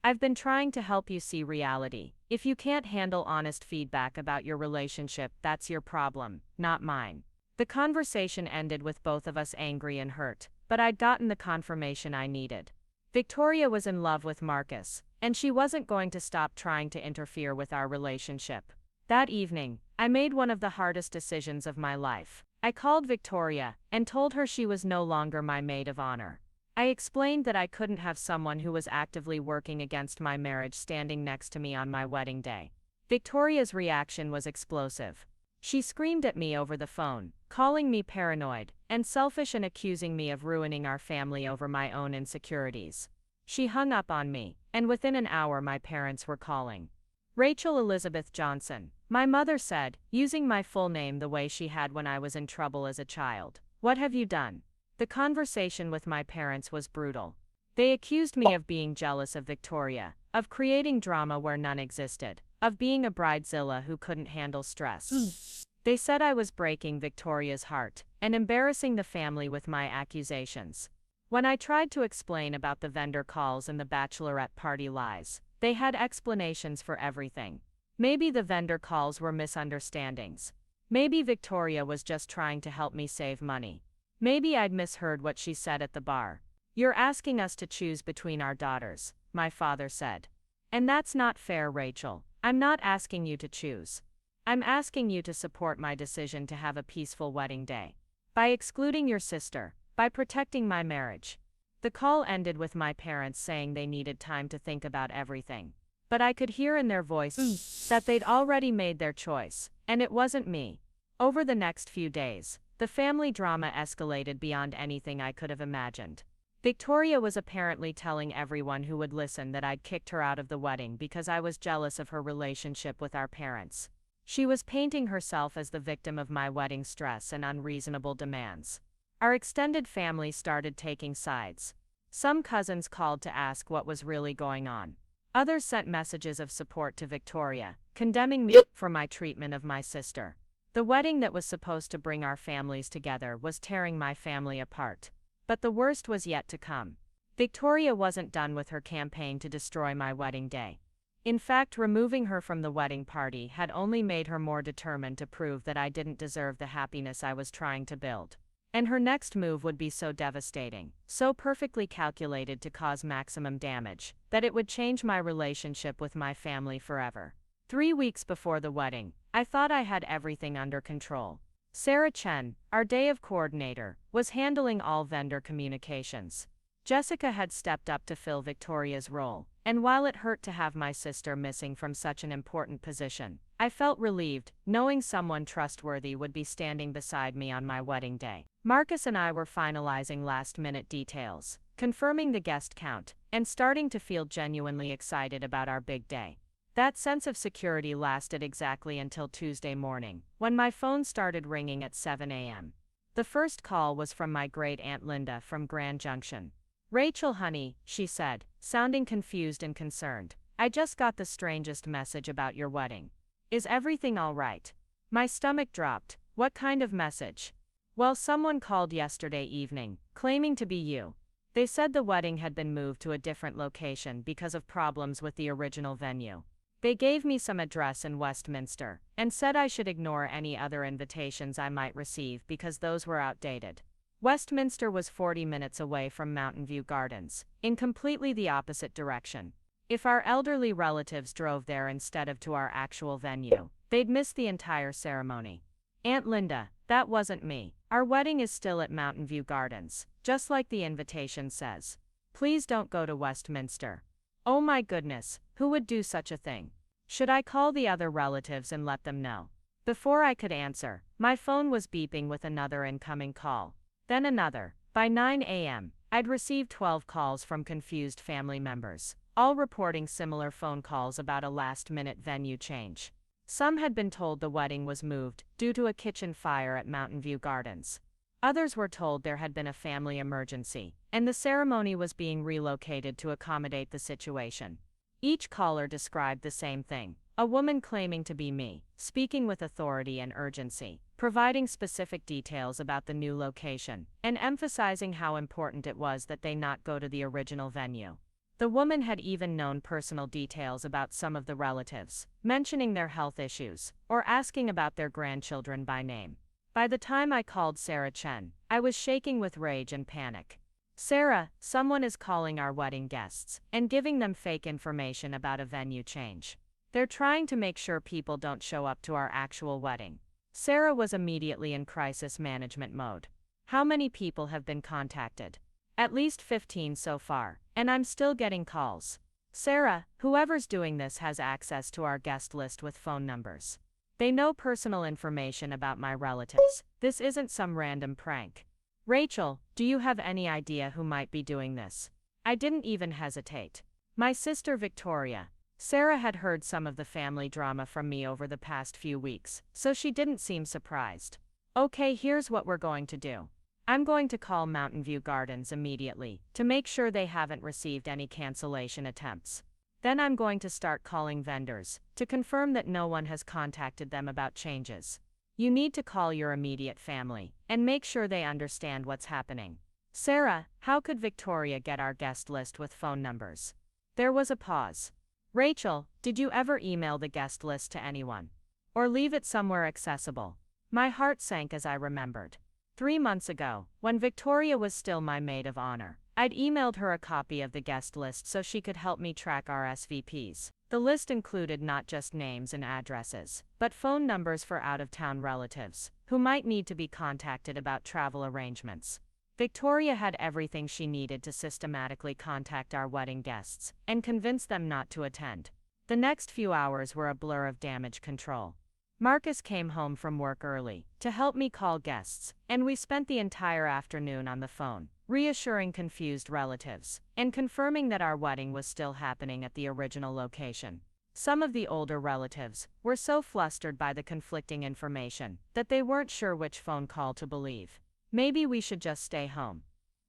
I've been trying to help you see reality. If you can't handle honest feedback about your relationship, that's your problem, not mine. The conversation ended with both of us angry and hurt, but I'd gotten the confirmation I needed. Victoria was in love with Marcus, and she wasn't going to stop trying to interfere with our relationship. That evening, I made one of the hardest decisions of my life. I called Victoria and told her she was no longer my maid of honor. I explained that I couldn't have someone who was actively working against my marriage standing next to me on my wedding day. Victoria's reaction was explosive. She screamed at me over the phone, calling me paranoid and selfish and accusing me of ruining our family over my own insecurities. She hung up on me, and within an hour my parents were calling. Rachel Elizabeth Johnson, my mother said, using my full name the way she had when I was in trouble as a child. What have you done? The conversation with my parents was brutal. They accused me of being jealous of Victoria, of creating drama where none existed, of being a bridezilla who couldn't handle stress. They said I was breaking Victoria's heart and embarrassing the family with my accusations. When I tried to explain about the vendor calls and the bachelorette party lies, they had explanations for everything. Maybe the vendor calls were misunderstandings. Maybe Victoria was just trying to help me save money. Maybe I'd misheard what she said at the bar. You're asking us to choose between our daughters, my father said. And that's not fair, Rachel. I'm not asking you to choose. I'm asking you to support my decision to have a peaceful wedding day. By excluding your sister, by protecting my marriage. The call ended with my parents saying they needed time to think about everything. But I could hear in their voice that they'd already made their choice, and it wasn't me. Over the next few days, the family drama escalated beyond anything I could have imagined. Victoria was apparently telling everyone who would listen that I'd kicked her out of the wedding because I was jealous of her relationship with our parents. She was painting herself as the victim of my wedding stress and unreasonable demands. Our extended family started taking sides. Some cousins called to ask what was really going on. Others sent messages of support to Victoria, condemning me for my treatment of my sister. The wedding that was supposed to bring our families together was tearing my family apart. But the worst was yet to come. Victoria wasn't done with her campaign to destroy my wedding day. In fact, removing her from the wedding party had only made her more determined to prove that I didn't deserve the happiness I was trying to build. And her next move would be so devastating, so perfectly calculated to cause maximum damage, that it would change my relationship with my family forever. 3 weeks before the wedding, I thought I had everything under control. Sarah Chen, our day of coordinator, was handling all vendor communications. Jessica had stepped up to fill Victoria's role, and while it hurt to have my sister missing from such an important position, I felt relieved, knowing someone trustworthy would be standing beside me on my wedding day. Marcus and I were finalizing last-minute details, confirming the guest count, and starting to feel genuinely excited about our big day. That sense of security lasted exactly until Tuesday morning, when my phone started ringing at 7 a.m. The first call was from my great-aunt Linda from Grand Junction. "Rachel, honey," she said, sounding confused and concerned. "I just got the strangest message about your wedding. Is everything all right?" My stomach dropped. "What kind of message?" "Well, someone called yesterday evening, claiming to be you. They said the wedding had been moved to a different location because of problems with the original venue. They gave me some address in Westminster, and said I should ignore any other invitations I might receive because those were outdated." Westminster was 40 minutes away from Mountain View Gardens, in completely the opposite direction. If our elderly relatives drove there instead of to our actual venue, they'd miss the entire ceremony. "Aunt Linda, that wasn't me. Our wedding is still at Mountain View Gardens, just like the invitation says. Please don't go to Westminster." Oh my goodness, who would do such a thing? Should I call the other relatives and let them know? Before I could answer, my phone was beeping with another incoming call. Then another. By 9 a.m., I'd received 12 calls from confused family members, all reporting similar phone calls about a last-minute venue change. Some had been told the wedding was moved due to a kitchen fire at Mountain View Gardens. Others were told there had been a family emergency, and the ceremony was being relocated to accommodate the situation. Each caller described the same thing: a woman claiming to be me, speaking with authority and urgency, providing specific details about the new location, and emphasizing how important it was that they not go to the original venue. The woman had even known personal details about some of the relatives, mentioning their health issues, or asking about their grandchildren by name. By the time I called Sarah Chen, I was shaking with rage and panic. "Sarah, someone is calling our wedding guests and giving them fake information about a venue change. They're trying to make sure people don't show up to our actual wedding." Sarah was immediately in crisis management mode. "How many people have been contacted?" "At least 15 so far, and I'm still getting calls." "Sarah, whoever's doing this has access to our guest list with phone numbers. They know personal information about my relatives. This isn't some random prank." "Rachel, do you have any idea who might be doing this?" I didn't even hesitate. "My sister Victoria." Sarah had heard some of the family drama from me over the past few weeks, so she didn't seem surprised. "Okay, here's what we're going to do. I'm going to call Mountain View Gardens immediately to make sure they haven't received any cancellation attempts. Then I'm going to start calling vendors to confirm that no one has contacted them about changes. You need to call your immediate family and make sure they understand what's happening." "Sarah, how could Victoria get our guest list with phone numbers?" There was a pause. "Rachel, did you ever email the guest list to anyone? Or leave it somewhere accessible?" My heart sank as I remembered. 3 months ago, when Victoria was still my maid of honor, I'd emailed her a copy of the guest list so she could help me track RSVPs. The list included not just names and addresses, but phone numbers for out-of-town relatives, who might need to be contacted about travel arrangements. Victoria had everything she needed to systematically contact our wedding guests and convince them not to attend. The next few hours were a blur of damage control. Marcus came home from work early to help me call guests, and we spent the entire afternoon on the phone, reassuring confused relatives and confirming that our wedding was still happening at the original location. Some of the older relatives were so flustered by the conflicting information that they weren't sure which phone call to believe. Maybe we should just stay home,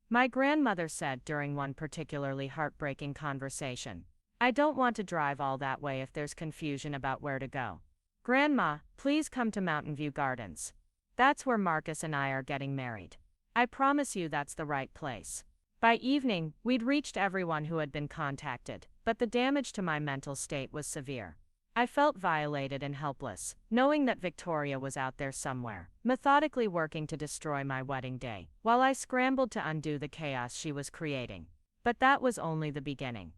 my grandmother said during one particularly heartbreaking conversation. I don't want to drive all that way if there's confusion about where to go. Grandma, please come to Mountain View Gardens. That's where Marcus and I are getting married. I promise you that's the right place. By evening, we'd reached everyone who had been contacted, but the damage to my mental state was severe. I felt violated and helpless, knowing that Victoria was out there somewhere, methodically working to destroy my wedding day, while I scrambled to undo the chaos she was creating. But that was only the beginning.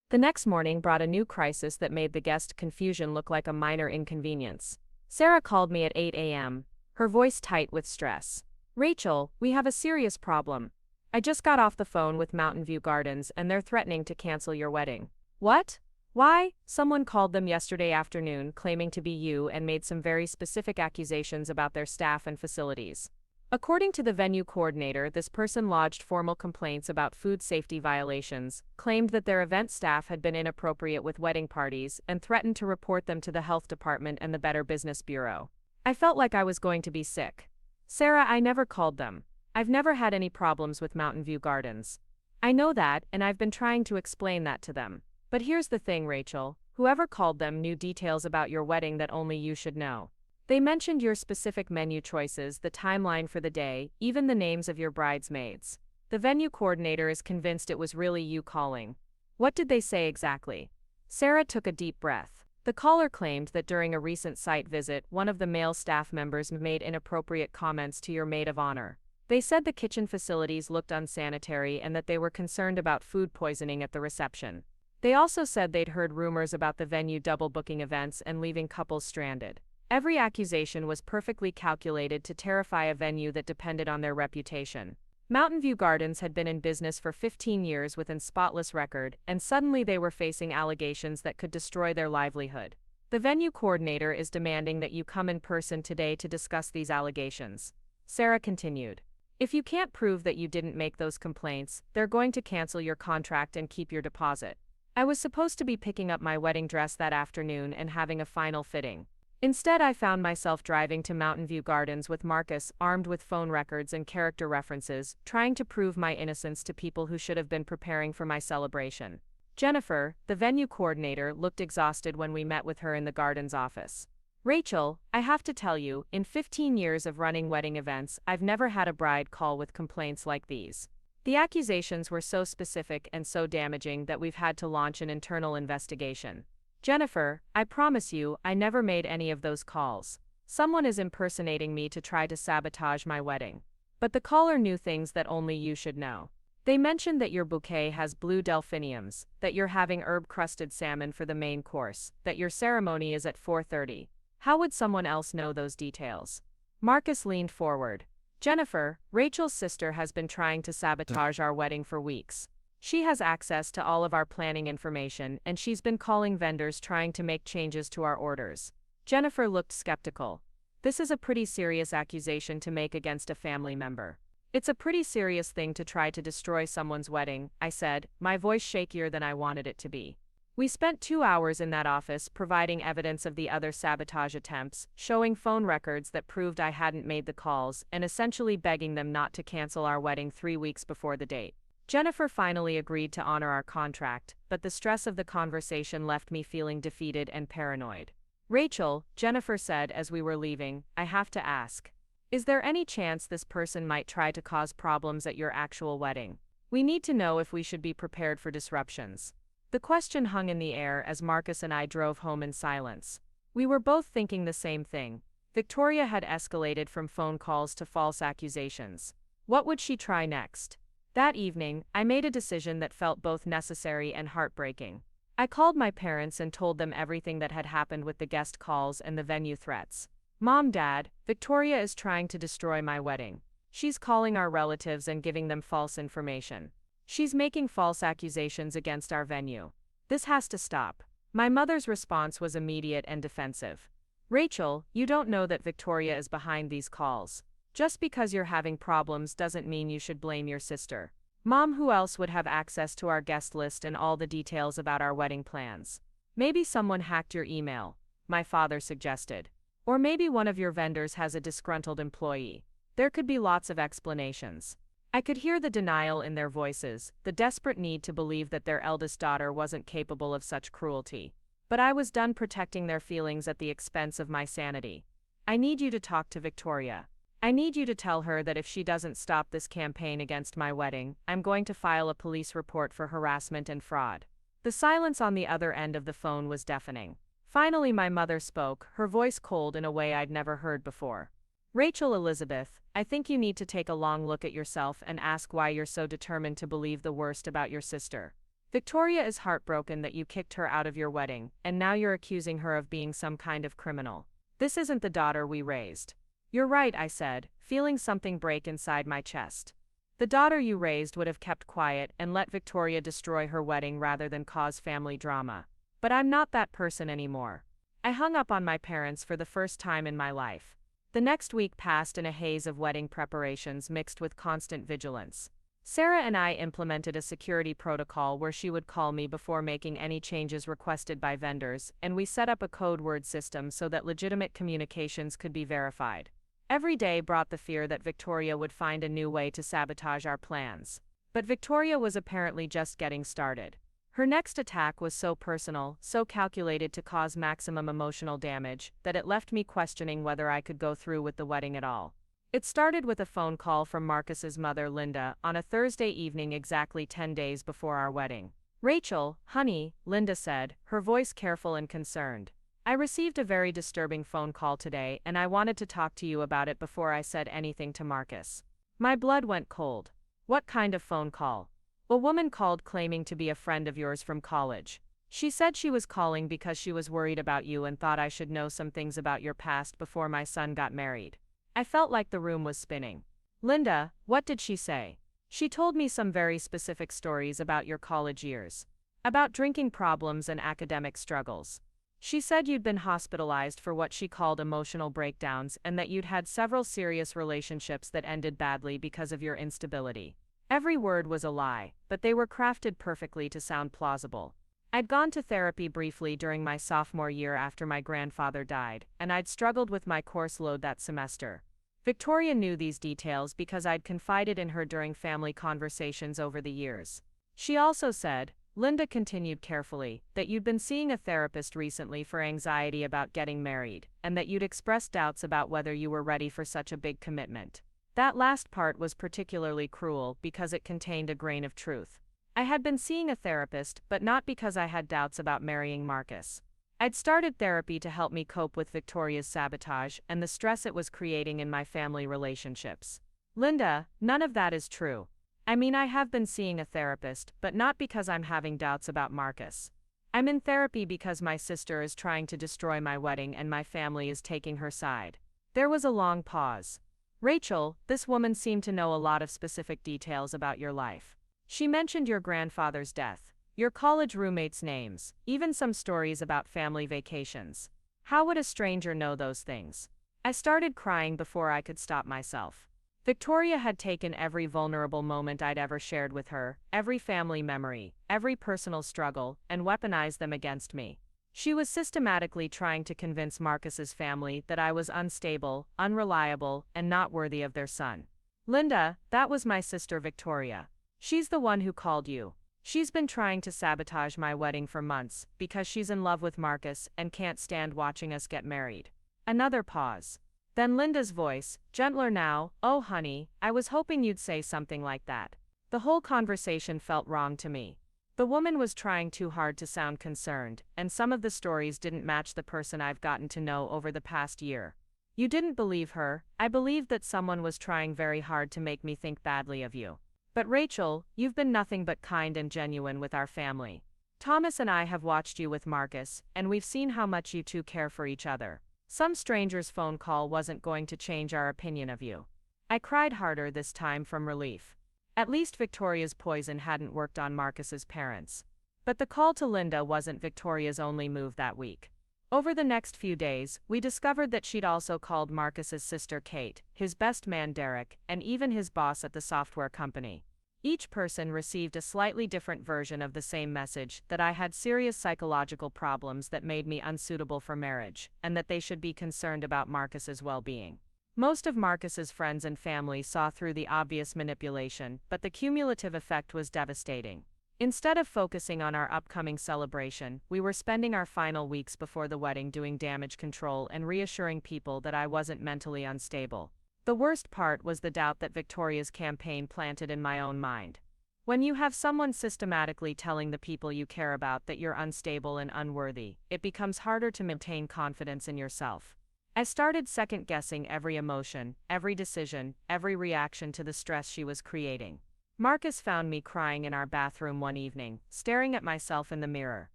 The next morning brought a new crisis that made the guest confusion look like a minor inconvenience. Sarah called me at 8 a.m., her voice tight with stress. Rachel, we have a serious problem. I just got off the phone with Mountain View Gardens and they're threatening to cancel your wedding. What? Why? Someone called them yesterday afternoon claiming to be you and made some very specific accusations about their staff and facilities. According to the venue coordinator, this person lodged formal complaints about food safety violations, claimed that their event staff had been inappropriate with wedding parties, and threatened to report them to the health department and the Better Business Bureau. I felt like I was going to be sick. Sarah, I never called them. I've never had any problems with Mountain View Gardens. I know that, and I've been trying to explain that to them. But here's the thing, Rachel. Whoever called them knew details about your wedding that only you should know. They mentioned your specific menu choices, the timeline for the day, even the names of your bridesmaids. The venue coordinator is convinced it was really you calling. What did they say exactly? Sarah took a deep breath. The caller claimed that during a recent site visit, one of the male staff members made inappropriate comments to your maid of honor. They said the kitchen facilities looked unsanitary and that they were concerned about food poisoning at the reception. They also said they'd heard rumors about the venue double booking events and leaving couples stranded. Every accusation was perfectly calculated to terrify a venue that depended on their reputation. Mountain View Gardens had been in business for 15 years with a spotless record, and suddenly they were facing allegations that could destroy their livelihood. The venue coordinator is demanding that you come in person today to discuss these allegations. Sarah continued. If you can't prove that you didn't make those complaints, they're going to cancel your contract and keep your deposit. I was supposed to be picking up my wedding dress that afternoon and having a final fitting. Instead, I found myself driving to Mountain View Gardens with Marcus, armed with phone records and character references, trying to prove my innocence to people who should have been preparing for my celebration. Jennifer, the venue coordinator, looked exhausted when we met with her in the Gardens office. Rachel, I have to tell you, in 15 years of running wedding events, I've never had a bride call with complaints like these. The accusations were so specific and so damaging that we've had to launch an internal investigation. Jennifer, I promise you, I never made any of those calls. Someone is impersonating me to try to sabotage my wedding. But the caller knew things that only you should know. They mentioned that your bouquet has blue delphiniums, that you're having herb-crusted salmon for the main course, that your ceremony is at 4:30. How would someone else know those details? Marcus leaned forward. Jennifer, Rachel's sister has been trying to sabotage our wedding for weeks. She has access to all of our planning information, and she's been calling vendors trying to make changes to our orders. Jennifer looked skeptical. This is a pretty serious accusation to make against a family member. It's a pretty serious thing to try to destroy someone's wedding, I said, my voice shakier than I wanted it to be. We spent 2 hours in that office providing evidence of the other sabotage attempts, showing phone records that proved I hadn't made the calls, and essentially begging them not to cancel our wedding 3 weeks before the date. Jennifer finally agreed to honor our contract, but the stress of the conversation left me feeling defeated and paranoid. Rachel, Jennifer said as we were leaving, I have to ask. Is there any chance this person might try to cause problems at your actual wedding? We need to know if we should be prepared for disruptions. The question hung in the air as Marcus and I drove home in silence. We were both thinking the same thing. Victoria had escalated from phone calls to false accusations. What would she try next? That evening, I made a decision that felt both necessary and heartbreaking. I called my parents and told them everything that had happened with the guest calls and the venue threats. Mom, Dad, Victoria is trying to destroy my wedding. She's calling our relatives and giving them false information. She's making false accusations against our venue. This has to stop. My mother's response was immediate and defensive. Rachel, you don't know that Victoria is behind these calls. Just because you're having problems doesn't mean you should blame your sister. Mom, who else would have access to our guest list and all the details about our wedding plans? Maybe someone hacked your email, my father suggested. Or maybe one of your vendors has a disgruntled employee. There could be lots of explanations. I could hear the denial in their voices, the desperate need to believe that their eldest daughter wasn't capable of such cruelty. But I was done protecting their feelings at the expense of my sanity. I need you to talk to Victoria. I need you to tell her that if she doesn't stop this campaign against my wedding, I'm going to file a police report for harassment and fraud. The silence on the other end of the phone was deafening. Finally, my mother spoke, her voice cold in a way I'd never heard before. Rachel Elizabeth, I think you need to take a long look at yourself and ask why you're so determined to believe the worst about your sister. Victoria is heartbroken that you kicked her out of your wedding, and now you're accusing her of being some kind of criminal. This isn't the daughter we raised. You're right, I said, feeling something break inside my chest. The daughter you raised would have kept quiet and let Victoria destroy her wedding rather than cause family drama. But I'm not that person anymore. I hung up on my parents for the first time in my life. The next week passed in a haze of wedding preparations mixed with constant vigilance. Sarah and I implemented a security protocol where she would call me before making any changes requested by vendors, and we set up a code word system so that legitimate communications could be verified. Every day brought the fear that Victoria would find a new way to sabotage our plans. But Victoria was apparently just getting started. Her next attack was so personal, so calculated to cause maximum emotional damage, that it left me questioning whether I could go through with the wedding at all. It started with a phone call from Marcus's mother Linda on a Thursday evening exactly 10 days before our wedding. "Rachel, honey," Linda said, her voice careful and concerned. "I received a very disturbing phone call today and I wanted to talk to you about it before I said anything to Marcus." My blood went cold. "What kind of phone call?" "A woman called claiming to be a friend of yours from college. She said she was calling because she was worried about you and thought I should know some things about your past before my son got married." I felt like the room was spinning. "Linda, what did she say?" "She told me some very specific stories about your college years. About drinking problems and academic struggles. She said you'd been hospitalized for what she called emotional breakdowns and that you'd had several serious relationships that ended badly because of your instability." Every word was a lie, but they were crafted perfectly to sound plausible. I'd gone to therapy briefly during my sophomore year after my grandfather died, and I'd struggled with my course load that semester. Victoria knew these details because I'd confided in her during family conversations over the years. She also said, Linda continued carefully, that you'd been seeing a therapist recently for anxiety about getting married, and that you'd expressed doubts about whether you were ready for such a big commitment. That last part was particularly cruel because it contained a grain of truth. I had been seeing a therapist, but not because I had doubts about marrying Marcus. I'd started therapy to help me cope with Victoria's sabotage and the stress it was creating in my family relationships. "Linda, none of that is true. I mean, I have been seeing a therapist, but not because I'm having doubts about Marcus. I'm in therapy because my sister is trying to destroy my wedding and my family is taking her side." There was a long pause. "Rachel, this woman seemed to know a lot of specific details about your life. She mentioned your grandfather's death, your college roommates' names, even some stories about family vacations. How would a stranger know those things?" I started crying before I could stop myself. Victoria had taken every vulnerable moment I'd ever shared with her, every family memory, every personal struggle, and weaponized them against me. She was systematically trying to convince Marcus's family that I was unstable, unreliable, and not worthy of their son. "Linda, that was my sister Victoria. She's the one who called you. She's been trying to sabotage my wedding for months because she's in love with Marcus and can't stand watching us get married." Another pause. Then Linda's voice, gentler now, "Oh honey, I was hoping you'd say something like that." The whole conversation felt wrong to me. The woman was trying too hard to sound concerned, and some of the stories didn't match the person I've gotten to know over the past year. "You didn't believe her. I believed that someone was trying very hard to make me think badly of you. But Rachel, you've been nothing but kind and genuine with our family. Thomas and I have watched you with Marcus, and we've seen how much you two care for each other. Some stranger's phone call wasn't going to change our opinion of you." I cried harder this time from relief. At least Victoria's poison hadn't worked on Marcus's parents. But the call to Linda wasn't Victoria's only move that week. Over the next few days, we discovered that she'd also called Marcus's sister Kate, his best man Derek, and even his boss at the software company. Each person received a slightly different version of the same message, that I had serious psychological problems that made me unsuitable for marriage, and that they should be concerned about Marcus's well-being. Most of Marcus's friends and family saw through the obvious manipulation, but the cumulative effect was devastating. Instead of focusing on our upcoming celebration, we were spending our final weeks before the wedding doing damage control and reassuring people that I wasn't mentally unstable. The worst part was the doubt that Victoria's campaign planted in my own mind. When you have someone systematically telling the people you care about that you're unstable and unworthy, it becomes harder to maintain confidence in yourself. I started second-guessing every emotion, every decision, every reaction to the stress she was creating. Marcus found me crying in our bathroom one evening, staring at myself in the mirror.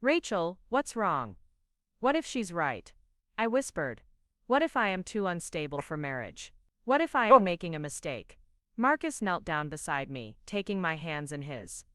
"Rachel, what's wrong? What if she's right?" I whispered. "What if I am too unstable for marriage? What if I am making a mistake?" Marcus knelt down beside me, taking my hands in his.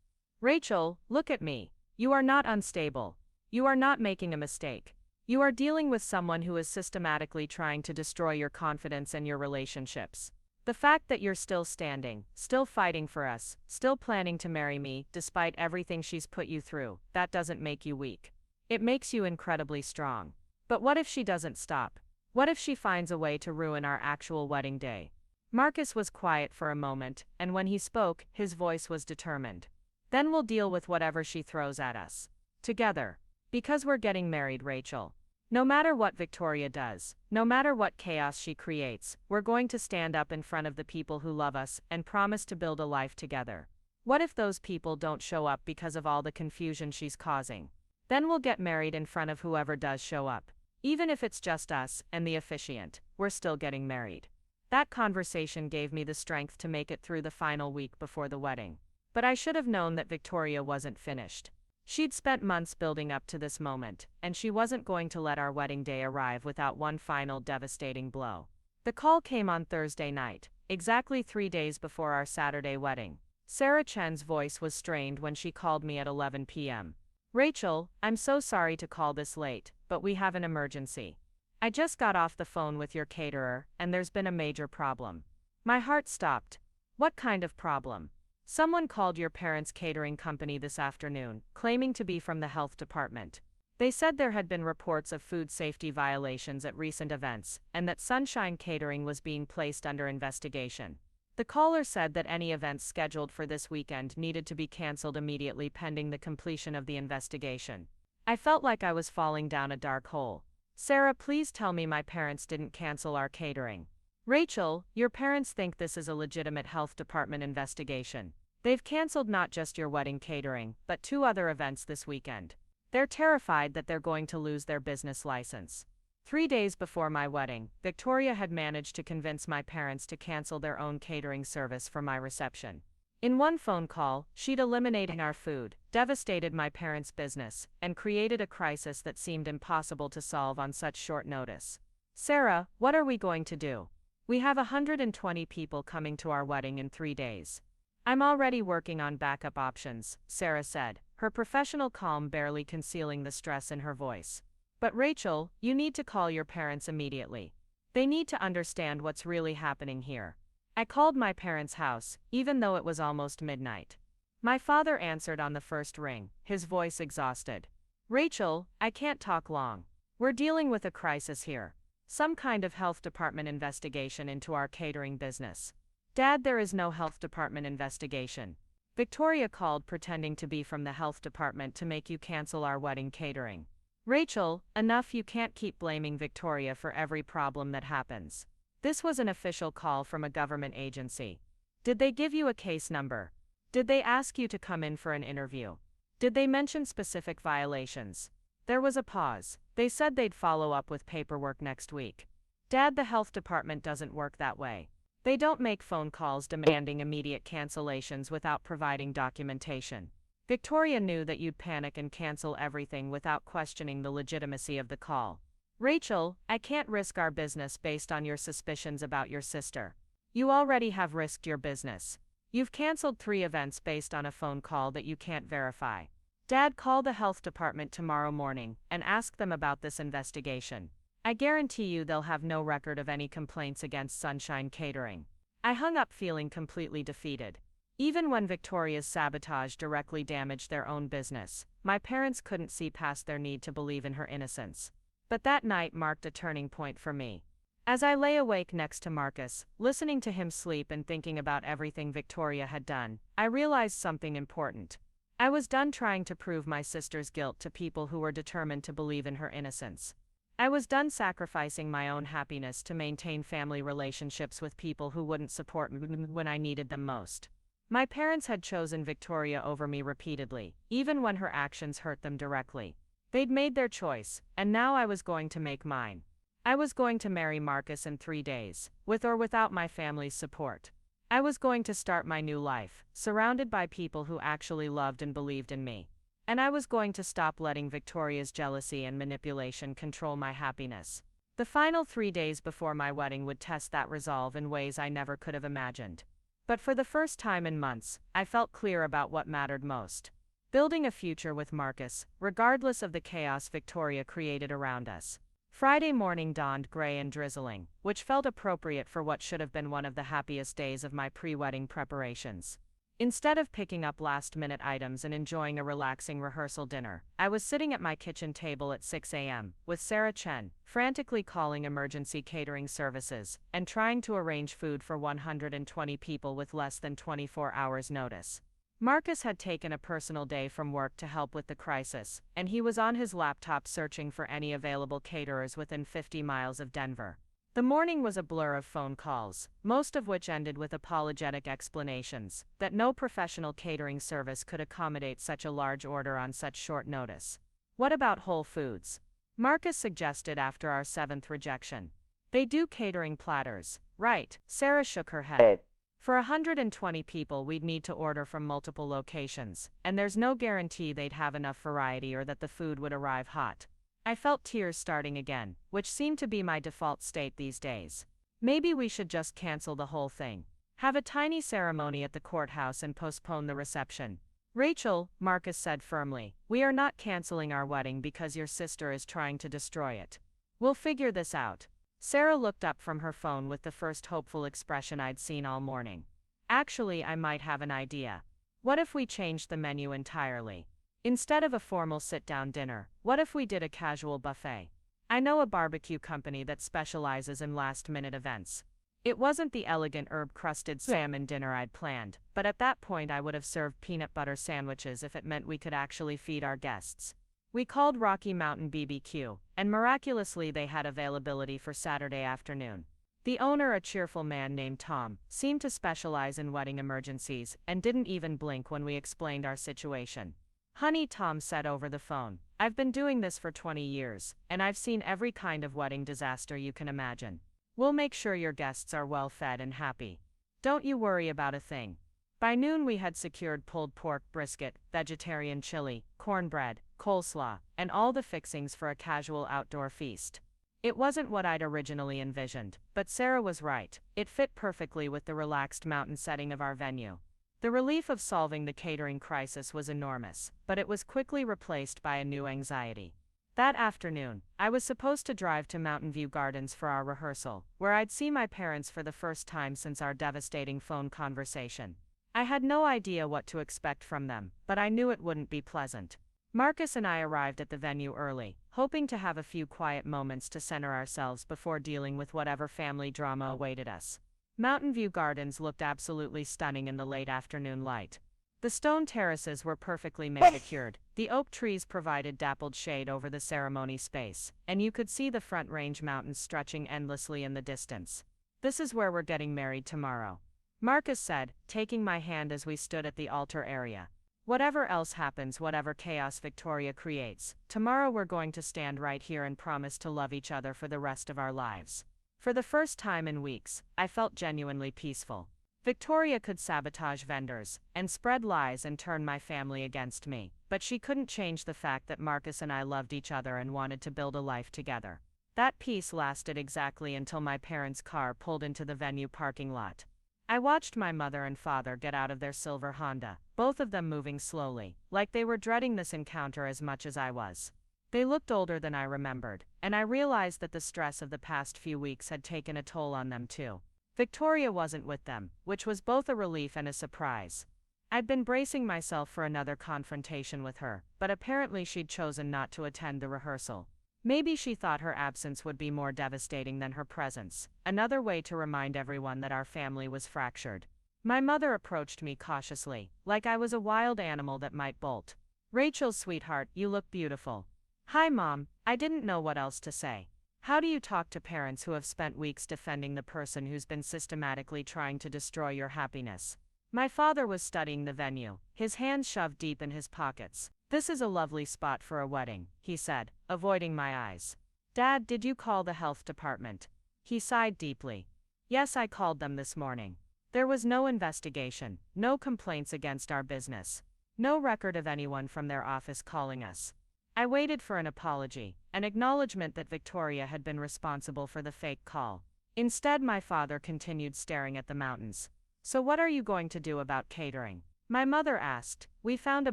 "Rachel, look at me. You are not unstable. You are not making a mistake. You are dealing with someone who is systematically trying to destroy your confidence and your relationships. The fact that you're still standing, still fighting for us, still planning to marry me, despite everything she's put you through, that doesn't make you weak. It makes you incredibly strong. But what if she doesn't stop? What if she finds a way to ruin our actual wedding day?" Marcus was quiet for a moment, and when he spoke, his voice was determined. "Then we'll deal with whatever she throws at us. Together. Because we're getting married, Rachel. No matter what Victoria does, no matter what chaos she creates, we're going to stand up in front of the people who love us and promise to build a life together. What if those people don't show up because of all the confusion she's causing? Then we'll get married in front of whoever does show up. Even if it's just us and the officiant, we're still getting married." That conversation gave me the strength to make it through the final week before the wedding. But I should have known that Victoria wasn't finished. She'd spent months building up to this moment, and she wasn't going to let our wedding day arrive without one final devastating blow. The call came on Thursday night, exactly 3 days before our Saturday wedding. Sarah Chen's voice was strained when she called me at 11 p.m. "Rachel, I'm so sorry to call this late, but we have an emergency. I just got off the phone with your caterer, and there's been a major problem." My heart stopped. "What kind of problem?" "Someone called your parents' catering company this afternoon, claiming to be from the health department. They said there had been reports of food safety violations at recent events, and that Sunshine Catering was being placed under investigation. The caller said that any events scheduled for this weekend needed to be canceled immediately pending the completion of the investigation." I felt like I was falling down a dark hole. "Sarah, please tell me my parents didn't cancel our catering." "Rachel, your parents think this is a legitimate health department investigation. They've canceled not just your wedding catering, but 2 other events this weekend. They're terrified that they're going to lose their business license." 3 days before my wedding, Victoria had managed to convince my parents to cancel their own catering service for my reception. In one phone call, she'd eliminated our food, devastated my parents' business, and created a crisis that seemed impossible to solve on such short notice. "Sarah, what are we going to do? We have 120 people coming to our wedding in 3 days." "I'm already working on backup options," Sarah said, her professional calm barely concealing the stress in her voice. "But Rachel, you need to call your parents immediately. They need to understand what's really happening here." I called my parents' house, even though it was almost midnight. My father answered on the first ring, his voice exhausted. "Rachel, I can't talk long. We're dealing with a crisis here. Some kind of health department investigation into our catering business." "Dad, there is no health department investigation. Victoria called pretending to be from the health department to make you cancel our wedding catering." "Rachel, enough, you can't keep blaming Victoria for every problem that happens. This was an official call from a government agency. Did they give you a case number? Did they ask you to come in for an interview? Did they mention specific violations?" There was a pause. "They said they'd follow up with paperwork next week." "Dad, the health department doesn't work that way. They don't make phone calls demanding immediate cancellations without providing documentation. Victoria knew that you'd panic and cancel everything without questioning the legitimacy of the call." "Rachel, I can't risk our business based on your suspicions about your sister. You already have risked your business. You've canceled 3 events based on a phone call that you can't verify. Dad, call the health department tomorrow morning and ask them about this investigation. I guarantee you they'll have no record of any complaints against Sunshine Catering." I hung up feeling completely defeated. Even when Victoria's sabotage directly damaged their own business, my parents couldn't see past their need to believe in her innocence. But that night marked a turning point for me. As I lay awake next to Marcus, listening to him sleep and thinking about everything Victoria had done, I realized something important. I was done trying to prove my sister's guilt to people who were determined to believe in her innocence. I was done sacrificing my own happiness to maintain family relationships with people who wouldn't support me when I needed them most. My parents had chosen Victoria over me repeatedly, even when her actions hurt them directly. They'd made their choice, and now I was going to make mine. I was going to marry Marcus in 3 days, with or without my family's support. I was going to start my new life, surrounded by people who actually loved and believed in me. And I was going to stop letting Victoria's jealousy and manipulation control my happiness. The final 3 days before my wedding would test that resolve in ways I never could have imagined. But for the first time in months, I felt clear about what mattered most. Building a future with Marcus, regardless of the chaos Victoria created around us. Friday morning dawned gray and drizzling, which felt appropriate for what should have been one of the happiest days of my pre-wedding preparations. Instead of picking up last-minute items and enjoying a relaxing rehearsal dinner, I was sitting at my kitchen table at 6 a.m., with Sarah Chen, frantically calling emergency catering services, and trying to arrange food for 120 people with less than 24 hours' notice. Marcus had taken a personal day from work to help with the crisis, and he was on his laptop searching for any available caterers within 50 miles of Denver. The morning was a blur of phone calls, most of which ended with apologetic explanations that no professional catering service could accommodate such a large order on such short notice. What about Whole Foods? Marcus suggested after our 7th rejection. They do catering platters, right? Sarah shook her head. For 120 people we'd need to order from multiple locations, and there's no guarantee they'd have enough variety or that the food would arrive hot. I felt tears starting again, which seemed to be my default state these days. Maybe we should just cancel the whole thing. Have a tiny ceremony at the courthouse and postpone the reception. Rachel, Marcus said firmly, we are not canceling our wedding because your sister is trying to destroy it. We'll figure this out. Sarah looked up from her phone with the first hopeful expression I'd seen all morning. Actually, I might have an idea. What if we changed the menu entirely? Instead of a formal sit-down dinner, what if we did a casual buffet? I know a barbecue company that specializes in last-minute events. It wasn't the elegant herb-crusted salmon dinner I'd planned, but at that point I would have served peanut butter sandwiches if it meant we could actually feed our guests. We called Rocky Mountain BBQ, and miraculously they had availability for Saturday afternoon. The owner, a cheerful man named Tom, seemed to specialize in wedding emergencies and didn't even blink when we explained our situation. Honey, Tom said over the phone, I've been doing this for 20 years, and I've seen every kind of wedding disaster you can imagine. We'll make sure your guests are well fed and happy. Don't you worry about a thing. By noon we had secured pulled pork, brisket, vegetarian chili, cornbread, coleslaw, and all the fixings for a casual outdoor feast. It wasn't what I'd originally envisioned, but Sarah was right. It fit perfectly with the relaxed mountain setting of our venue. The relief of solving the catering crisis was enormous, but it was quickly replaced by a new anxiety. That afternoon, I was supposed to drive to Mountain View Gardens for our rehearsal, where I'd see my parents for the first time since our devastating phone conversation. I had no idea what to expect from them, but I knew it wouldn't be pleasant. Marcus and I arrived at the venue early, hoping to have a few quiet moments to center ourselves before dealing with whatever family drama awaited us. Mountain View Gardens looked absolutely stunning in the late afternoon light. The stone terraces were perfectly manicured, the oak trees provided dappled shade over the ceremony space, and you could see the Front Range Mountains stretching endlessly in the distance. This is where we're getting married tomorrow, Marcus said, taking my hand as we stood at the altar area. Whatever else happens, whatever chaos Victoria creates, tomorrow we're going to stand right here and promise to love each other for the rest of our lives. For the first time in weeks, I felt genuinely peaceful. Victoria could sabotage vendors, and spread lies and turn my family against me, but she couldn't change the fact that Marcus and I loved each other and wanted to build a life together. That peace lasted exactly until my parents' car pulled into the venue parking lot. I watched my mother and father get out of their silver Honda, both of them moving slowly, like they were dreading this encounter as much as I was. They looked older than I remembered, and I realized that the stress of the past few weeks had taken a toll on them too. Victoria wasn't with them, which was both a relief and a surprise. I'd been bracing myself for another confrontation with her, but apparently she'd chosen not to attend the rehearsal. Maybe she thought her absence would be more devastating than her presence, another way to remind everyone that our family was fractured. My mother approached me cautiously, like I was a wild animal that might bolt. "Rachel, sweetheart, you look beautiful." "Hi, Mom," I didn't know what else to say. How do you talk to parents who have spent weeks defending the person who's been systematically trying to destroy your happiness? My father was studying the venue, his hands shoved deep in his pockets. "This is a lovely spot for a wedding," he said, avoiding my eyes. "Dad, did you call the health department?" He sighed deeply. "Yes, I called them this morning. There was no investigation, no complaints against our business, no record of anyone from their office calling us." I waited for an apology, an acknowledgement that Victoria had been responsible for the fake call. Instead, my father continued staring at the mountains. "So what are you going to do about catering?" My mother asked. "We found a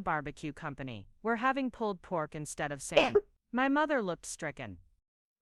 barbecue company. We're having pulled pork instead of salmon." My mother looked stricken.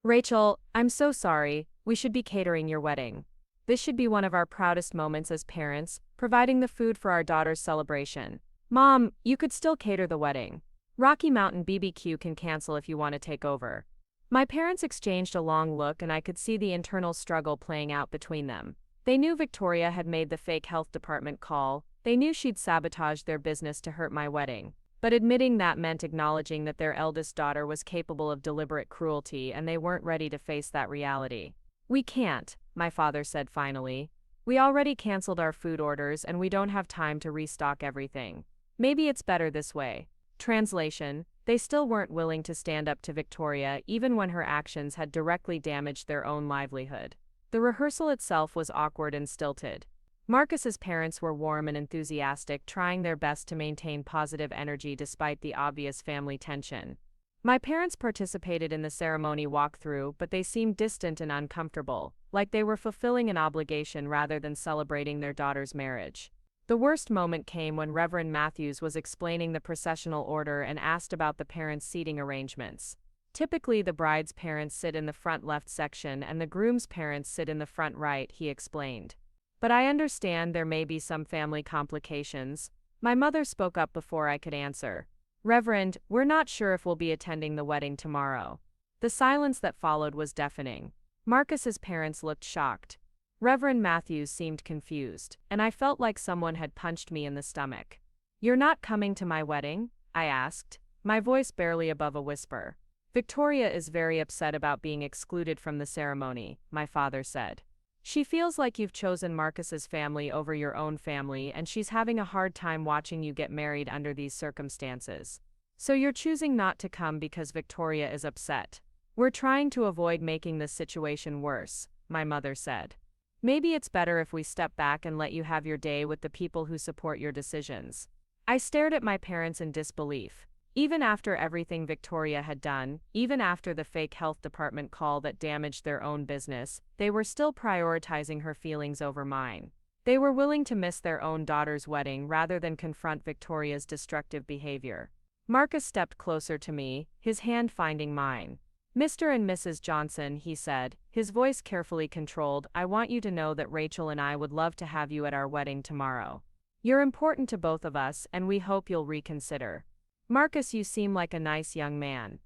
"Rachel, I'm so sorry. We should be catering your wedding. This should be one of our proudest moments as parents, providing the food for our daughter's celebration. Mom, you could still cater the wedding. Rocky Mountain BBQ can cancel if you want to take over." My parents exchanged a long look and I could see the internal struggle playing out between them. They knew Victoria had made the fake health department call, they knew she'd sabotaged their business to hurt my wedding. But admitting that meant acknowledging that their eldest daughter was capable of deliberate cruelty and they weren't ready to face that reality. "We can't," my father said finally. "We already canceled our food orders and we don't have time to restock everything. Maybe it's better this way." Translation: they still weren't willing to stand up to Victoria even when her actions had directly damaged their own livelihood. The rehearsal itself was awkward and stilted. Marcus's parents were warm and enthusiastic, trying their best to maintain positive energy despite the obvious family tension. My parents participated in the ceremony walkthrough, but they seemed distant and uncomfortable, like they were fulfilling an obligation rather than celebrating their daughter's marriage. The worst moment came when Reverend Matthews was explaining the processional order and asked about the parents' seating arrangements. "Typically, the bride's parents sit in the front left section and the groom's parents sit in the front right," he explained. "But I understand there may be some family complications." My mother spoke up before I could answer. "Reverend, we're not sure if we'll be attending the wedding tomorrow." The silence that followed was deafening. Marcus's parents looked shocked. Reverend Matthews seemed confused, and I felt like someone had punched me in the stomach. "You're not coming to my wedding?" I asked, my voice barely above a whisper. "Victoria is very upset about being excluded from the ceremony," my father said. "She feels like you've chosen Marcus's family over your own family and she's having a hard time watching you get married under these circumstances. So you're choosing not to come because Victoria is upset." "We're trying to avoid making this situation worse," my mother said. "Maybe it's better if we step back and let you have your day with the people who support your decisions." I stared at my parents in disbelief. Even after everything Victoria had done, even after the fake health department call that damaged their own business, they were still prioritizing her feelings over mine. They were willing to miss their own daughter's wedding rather than confront Victoria's destructive behavior. Marcus stepped closer to me, his hand finding mine. "Mr. and Mrs. Johnson," he said, his voice carefully controlled, "I want you to know that Rachel and I would love to have you at our wedding tomorrow. You're important to both of us and we hope you'll reconsider." "Marcus, you seem like a nice young man,"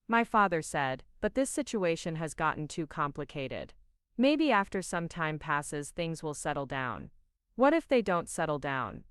my father said, "but this situation has gotten too complicated. Maybe after some time passes things will settle down." "What if they don't settle down?"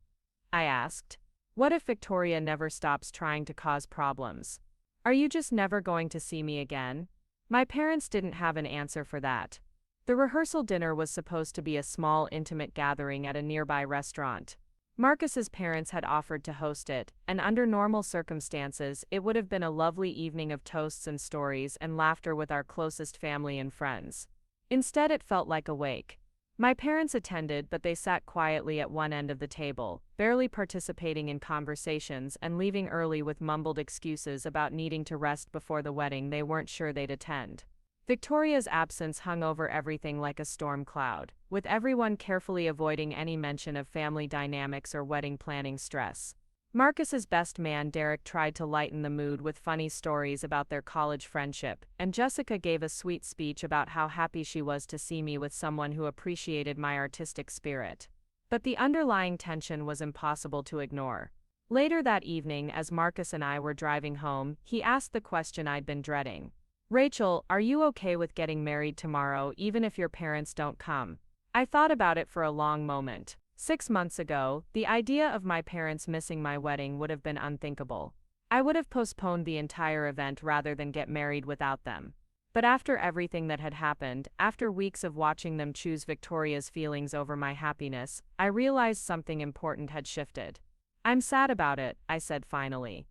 I asked. "What if Victoria never stops trying to cause problems? Are you just never going to see me again?" My parents didn't have an answer for that. The rehearsal dinner was supposed to be a small, intimate gathering at a nearby restaurant. Marcus's parents had offered to host it, and under normal circumstances, it would have been a lovely evening of toasts and stories and laughter with our closest family and friends. Instead, it felt like a wake. My parents attended, but they sat quietly at one end of the table, barely participating in conversations and leaving early with mumbled excuses about needing to rest before the wedding they weren't sure they'd attend. Victoria's absence hung over everything like a storm cloud, with everyone carefully avoiding any mention of family dynamics or wedding planning stress. Marcus's best man Derek tried to lighten the mood with funny stories about their college friendship, and Jessica gave a sweet speech about how happy she was to see me with someone who appreciated my artistic spirit. But the underlying tension was impossible to ignore. Later that evening, as Marcus and I were driving home, he asked the question I'd been dreading. Rachel, are you okay with getting married tomorrow even if your parents don't come? I thought about it for a long moment. 6 months ago, the idea of my parents missing my wedding would have been unthinkable. I would have postponed the entire event rather than get married without them. But after everything that had happened, after weeks of watching them choose Victoria's feelings over my happiness, I realized something important had shifted. I'm sad about it, I said finally.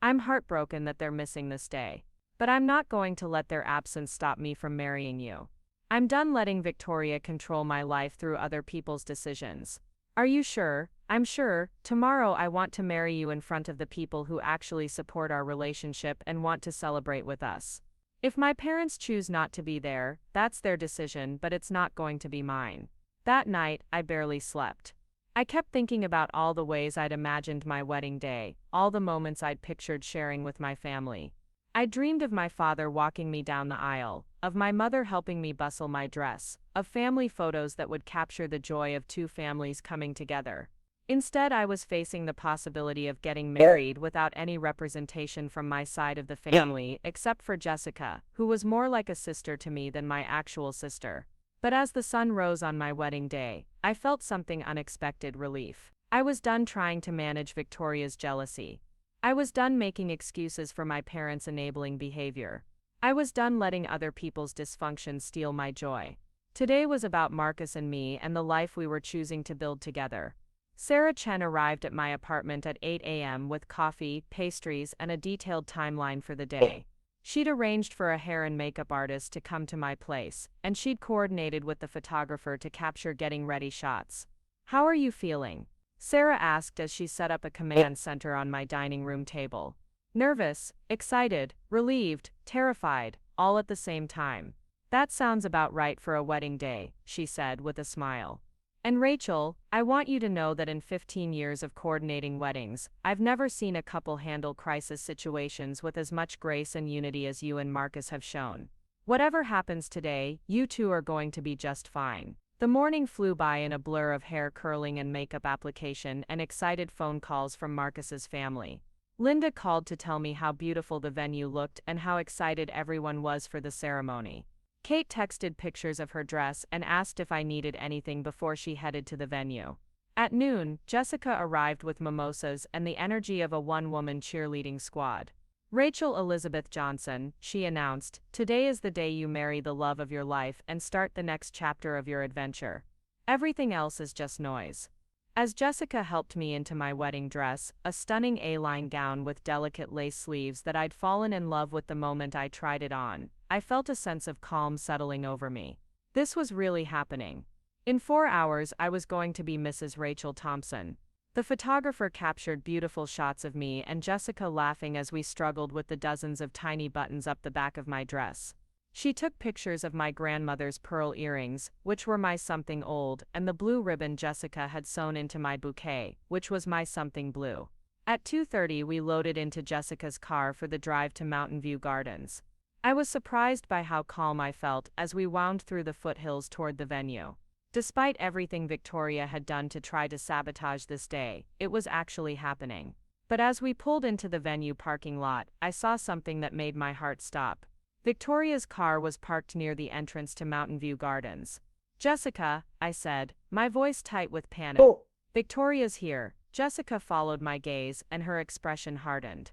I'm heartbroken that they're missing this day. But I'm not going to let their absence stop me from marrying you. I'm done letting Victoria control my life through other people's decisions. Are you sure? I'm sure. Tomorrow I want to marry you in front of the people who actually support our relationship and want to celebrate with us. If my parents choose not to be there, that's their decision, but it's not going to be mine. That night, I barely slept. I kept thinking about all the ways I'd imagined my wedding day, all the moments I'd pictured sharing with my family. I dreamed of my father walking me down the aisle, of my mother helping me bustle my dress, of family photos that would capture the joy of two families coming together. Instead, I was facing the possibility of getting married without any representation from my side of the family, except for Jessica, who was more like a sister to me than my actual sister. But as the sun rose on my wedding day, I felt something unexpected relief. I was done trying to manage Victoria's jealousy. I was done making excuses for my parents' enabling behavior. I was done letting other people's dysfunction steal my joy. Today was about Marcus and me and the life we were choosing to build together. Sarah Chen arrived at my apartment at 8 a.m. with coffee, pastries, and a detailed timeline for the day. She'd arranged for a hair and makeup artist to come to my place, and she'd coordinated with the photographer to capture getting ready shots. How are you feeling? Sarah asked as she set up a command center on my dining room table. Nervous, excited, relieved, terrified, all at the same time. That sounds about right for a wedding day, she said with a smile. And Rachel, I want you to know that in 15 years of coordinating weddings, I've never seen a couple handle crisis situations with as much grace and unity as you and Marcus have shown. Whatever happens today, you two are going to be just fine. The morning flew by in a blur of hair curling and makeup application and excited phone calls from Marcus's family. Linda called to tell me how beautiful the venue looked and how excited everyone was for the ceremony. Kate texted pictures of her dress and asked if I needed anything before she headed to the venue. At noon, Jessica arrived with mimosas and the energy of a one-woman cheerleading squad. Rachel Elizabeth Johnson, she announced, today is the day you marry the love of your life and start the next chapter of your adventure. Everything else is just noise. As Jessica helped me into my wedding dress, a stunning A-line gown with delicate lace sleeves that I'd fallen in love with the moment I tried it on, I felt a sense of calm settling over me. This was really happening. In 4 hours, I was going to be Mrs. Rachel Thompson. The photographer captured beautiful shots of me and Jessica laughing as we struggled with the dozens of tiny buttons up the back of my dress. She took pictures of my grandmother's pearl earrings, which were my something old, and the blue ribbon Jessica had sewn into my bouquet, which was my something blue. At 2:30 we loaded into Jessica's car for the drive to Mountain View Gardens. I was surprised by how calm I felt as we wound through the foothills toward the venue. Despite everything Victoria had done to try to sabotage this day, it was actually happening. But as we pulled into the venue parking lot, I saw something that made my heart stop. Victoria's car was parked near the entrance to Mountain View Gardens. Jessica, I said, my voice tight with panic. Oh. Victoria's here. Jessica followed my gaze and her expression hardened.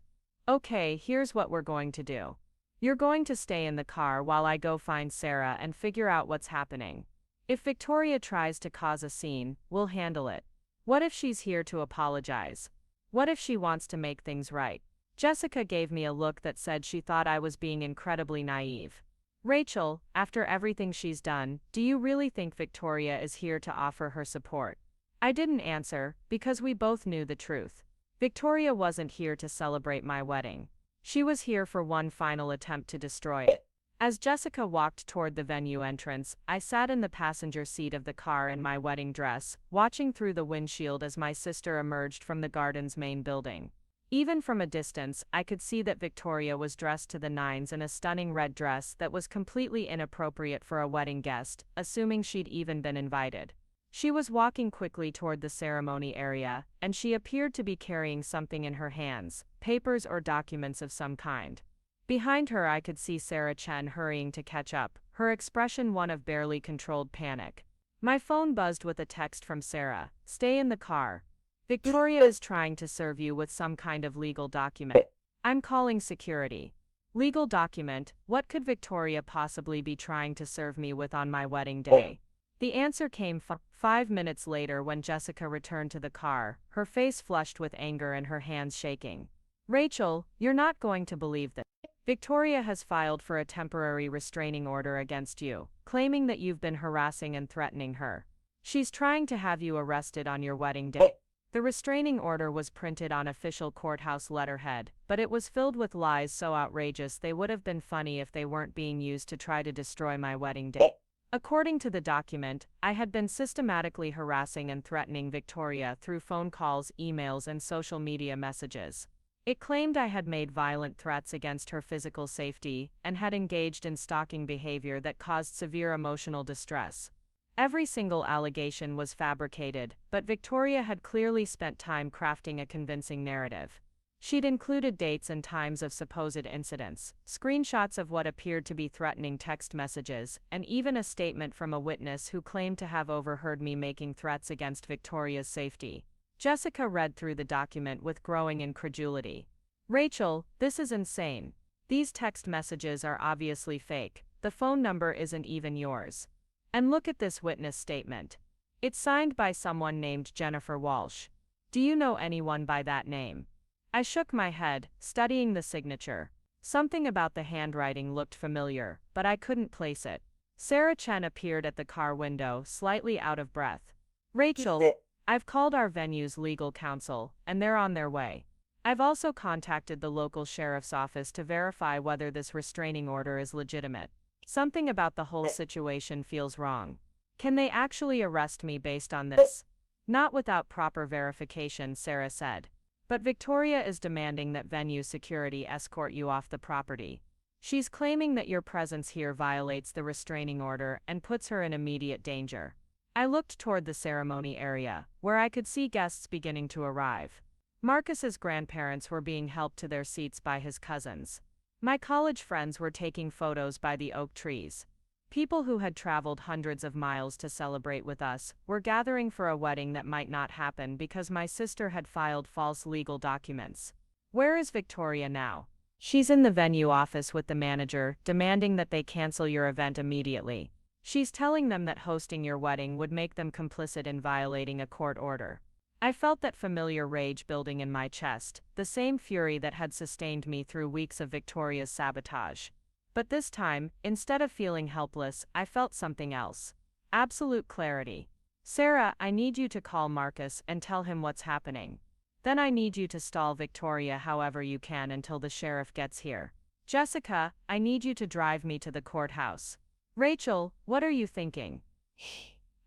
Okay, here's what we're going to do. You're going to stay in the car while I go find Sarah and figure out what's happening. If Victoria tries to cause a scene, we'll handle it. What if she's here to apologize? What if she wants to make things right? Jessica gave me a look that said she thought I was being incredibly naive. Rachel, after everything she's done, do you really think Victoria is here to offer her support? I didn't answer, because we both knew the truth. Victoria wasn't here to celebrate my wedding. She was here for one final attempt to destroy it. As Jessica walked toward the venue entrance, I sat in the passenger seat of the car in my wedding dress, watching through the windshield as my sister emerged from the garden's main building. Even from a distance, I could see that Victoria was dressed to the nines in a stunning red dress that was completely inappropriate for a wedding guest, assuming she'd even been invited. She was walking quickly toward the ceremony area, and she appeared to be carrying something in her hands, papers or documents of some kind. Behind her I could see Sarah Chen hurrying to catch up, her expression one of barely controlled panic. My phone buzzed with a text from Sarah. "Stay in the car. Victoria is trying to serve you with some kind of legal document. I'm calling security." Legal document? What could Victoria possibly be trying to serve me with on my wedding day? The answer came 5 minutes later when Jessica returned to the car, her face flushed with anger and her hands shaking. "Rachel, you're not going to believe this. Victoria has filed for a temporary restraining order against you, claiming that you've been harassing and threatening her. She's trying to have you arrested on your wedding day." The restraining order was printed on official courthouse letterhead, but it was filled with lies so outrageous they would have been funny if they weren't being used to try to destroy my wedding day. According to the document, I had been systematically harassing and threatening Victoria through phone calls, emails, and social media messages. It claimed I had made violent threats against her physical safety and had engaged in stalking behavior that caused severe emotional distress. Every single allegation was fabricated, but Victoria had clearly spent time crafting a convincing narrative. She'd included dates and times of supposed incidents, screenshots of what appeared to be threatening text messages, and even a statement from a witness who claimed to have overheard me making threats against Victoria's safety. Jessica read through the document with growing incredulity. "Rachel, this is insane. These text messages are obviously fake. The phone number isn't even yours. And look at this witness statement. It's signed by someone named Jennifer Walsh. Do you know anyone by that name?" I shook my head, studying the signature. Something about the handwriting looked familiar, but I couldn't place it. Sarah Chen appeared at the car window, slightly out of breath. "Rachel, I've called our venue's legal counsel, and they're on their way. I've also contacted the local sheriff's office to verify whether this restraining order is legitimate. Something about the whole situation feels wrong. Can they actually arrest me based on this?" "Not without proper verification," Sarah said. "But Victoria is demanding that venue security escort you off the property. She's claiming that your presence here violates the restraining order and puts her in immediate danger." I looked toward the ceremony area, where I could see guests beginning to arrive. Marcus's grandparents were being helped to their seats by his cousins. My college friends were taking photos by the oak trees. People who had traveled hundreds of miles to celebrate with us were gathering for a wedding that might not happen because my sister had filed false legal documents. Where is Victoria now? She's in the venue office with the manager, demanding that they cancel your event immediately. She's telling them that hosting your wedding would make them complicit in violating a court order. I felt that familiar rage building in my chest, the same fury that had sustained me through weeks of Victoria's sabotage. But this time, instead of feeling helpless, I felt something else. Absolute clarity. "Sarah, I need you to call Marcus and tell him what's happening. Then I need you to stall Victoria however you can until the sheriff gets here. Jessica, I need you to drive me to the courthouse." "Rachel, what are you thinking?"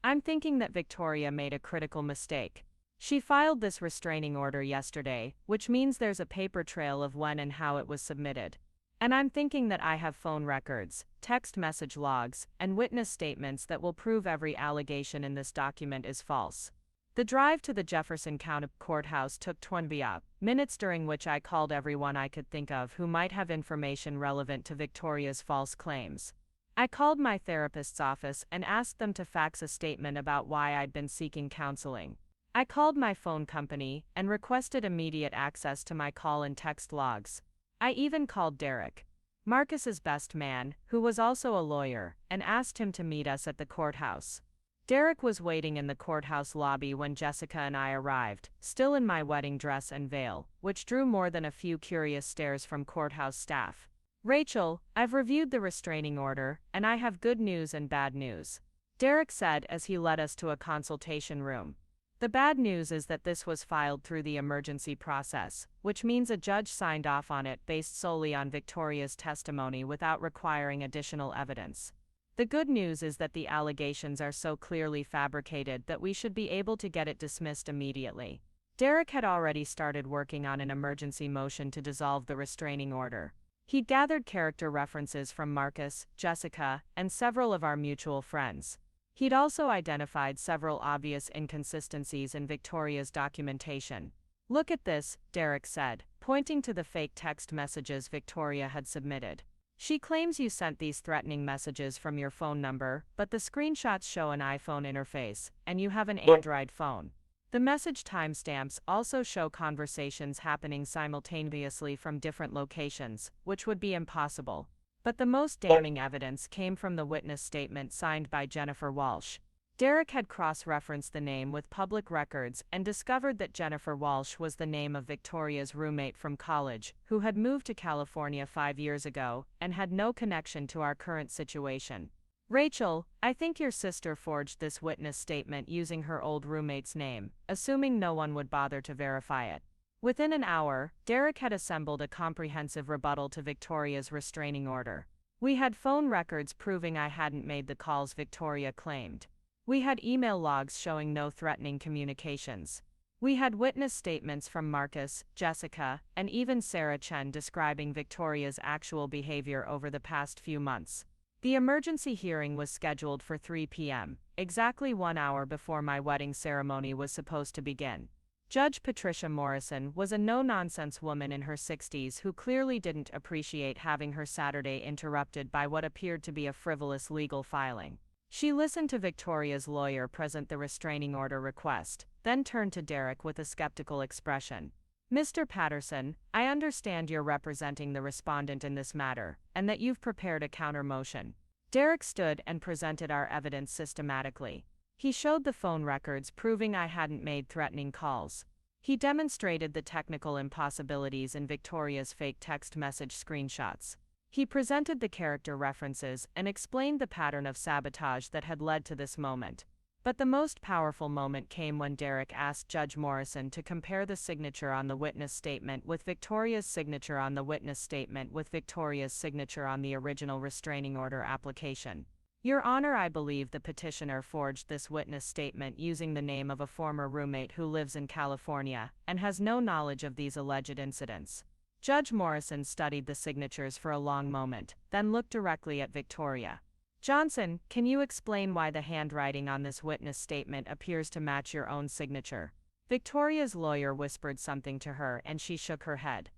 "I'm thinking that Victoria made a critical mistake. She filed this restraining order yesterday, which means there's a paper trail of when and how it was submitted. And I'm thinking that I have phone records, text message logs, and witness statements that will prove every allegation in this document is false." The drive to the Jefferson County Courthouse took 20 minutes, during which I called everyone I could think of who might have information relevant to Victoria's false claims. I called my therapist's office and asked them to fax a statement about why I'd been seeking counseling. I called my phone company and requested immediate access to my call and text logs. I even called Derek, Marcus's best man, who was also a lawyer, and asked him to meet us at the courthouse. Derek was waiting in the courthouse lobby when Jessica and I arrived, still in my wedding dress and veil, which drew more than a few curious stares from courthouse staff. "Rachel, I've reviewed the restraining order, and I have good news and bad news," Derek said as he led us to a consultation room. The bad news is that this was filed through the emergency process, which means a judge signed off on it based solely on Victoria's testimony without requiring additional evidence. The good news is that the allegations are so clearly fabricated that we should be able to get it dismissed immediately. Derek had already started working on an emergency motion to dissolve the restraining order. He'd gathered character references from Marcus, Jessica, and several of our mutual friends. He'd also identified several obvious inconsistencies in Victoria's documentation. "Look at this," Derek said, pointing to the fake text messages Victoria had submitted. "She claims you sent these threatening messages from your phone number, but the screenshots show an iPhone interface, and you have an Android phone. The message timestamps also show conversations happening simultaneously from different locations, which would be impossible. But the most damning evidence came from the witness statement signed by Jennifer Walsh." Derek had cross-referenced the name with public records and discovered that Jennifer Walsh was the name of Victoria's roommate from college, who had moved to California 5 years ago and had no connection to our current situation. "Rachel, I think your sister forged this witness statement using her old roommate's name, assuming no one would bother to verify it." Within an hour, Derek had assembled a comprehensive rebuttal to Victoria's restraining order. "We had phone records proving I hadn't made the calls Victoria claimed. We had email logs showing no threatening communications. We had witness statements from Marcus, Jessica, and even Sarah Chen describing Victoria's actual behavior over the past few months." The emergency hearing was scheduled for 3 p.m., exactly 1 hour before my wedding ceremony was supposed to begin. Judge Patricia Morrison was a no-nonsense woman in her 60s who clearly didn't appreciate having her Saturday interrupted by what appeared to be a frivolous legal filing. She listened to Victoria's lawyer present the restraining order request, then turned to Derek with a skeptical expression. "Mr. Patterson, I understand you're representing the respondent in this matter, and that you've prepared a counter-motion." Derek stood and presented our evidence systematically. He showed the phone records proving I hadn't made threatening calls. He demonstrated the technical impossibilities in Victoria's fake text message screenshots. He presented the character references and explained the pattern of sabotage that had led to this moment. But the most powerful moment came when Derek asked Judge Morrison to compare the signature on the witness statement with Victoria's signature on the witness statement with Victoria's signature on the original restraining order application. "Your Honor, I believe the petitioner forged this witness statement using the name of a former roommate who lives in California and has no knowledge of these alleged incidents." Judge Morrison studied the signatures for a long moment, then looked directly at Victoria. "Johnson, can you explain why the handwriting on this witness statement appears to match your own signature?" Victoria's lawyer whispered something to her and she shook her head.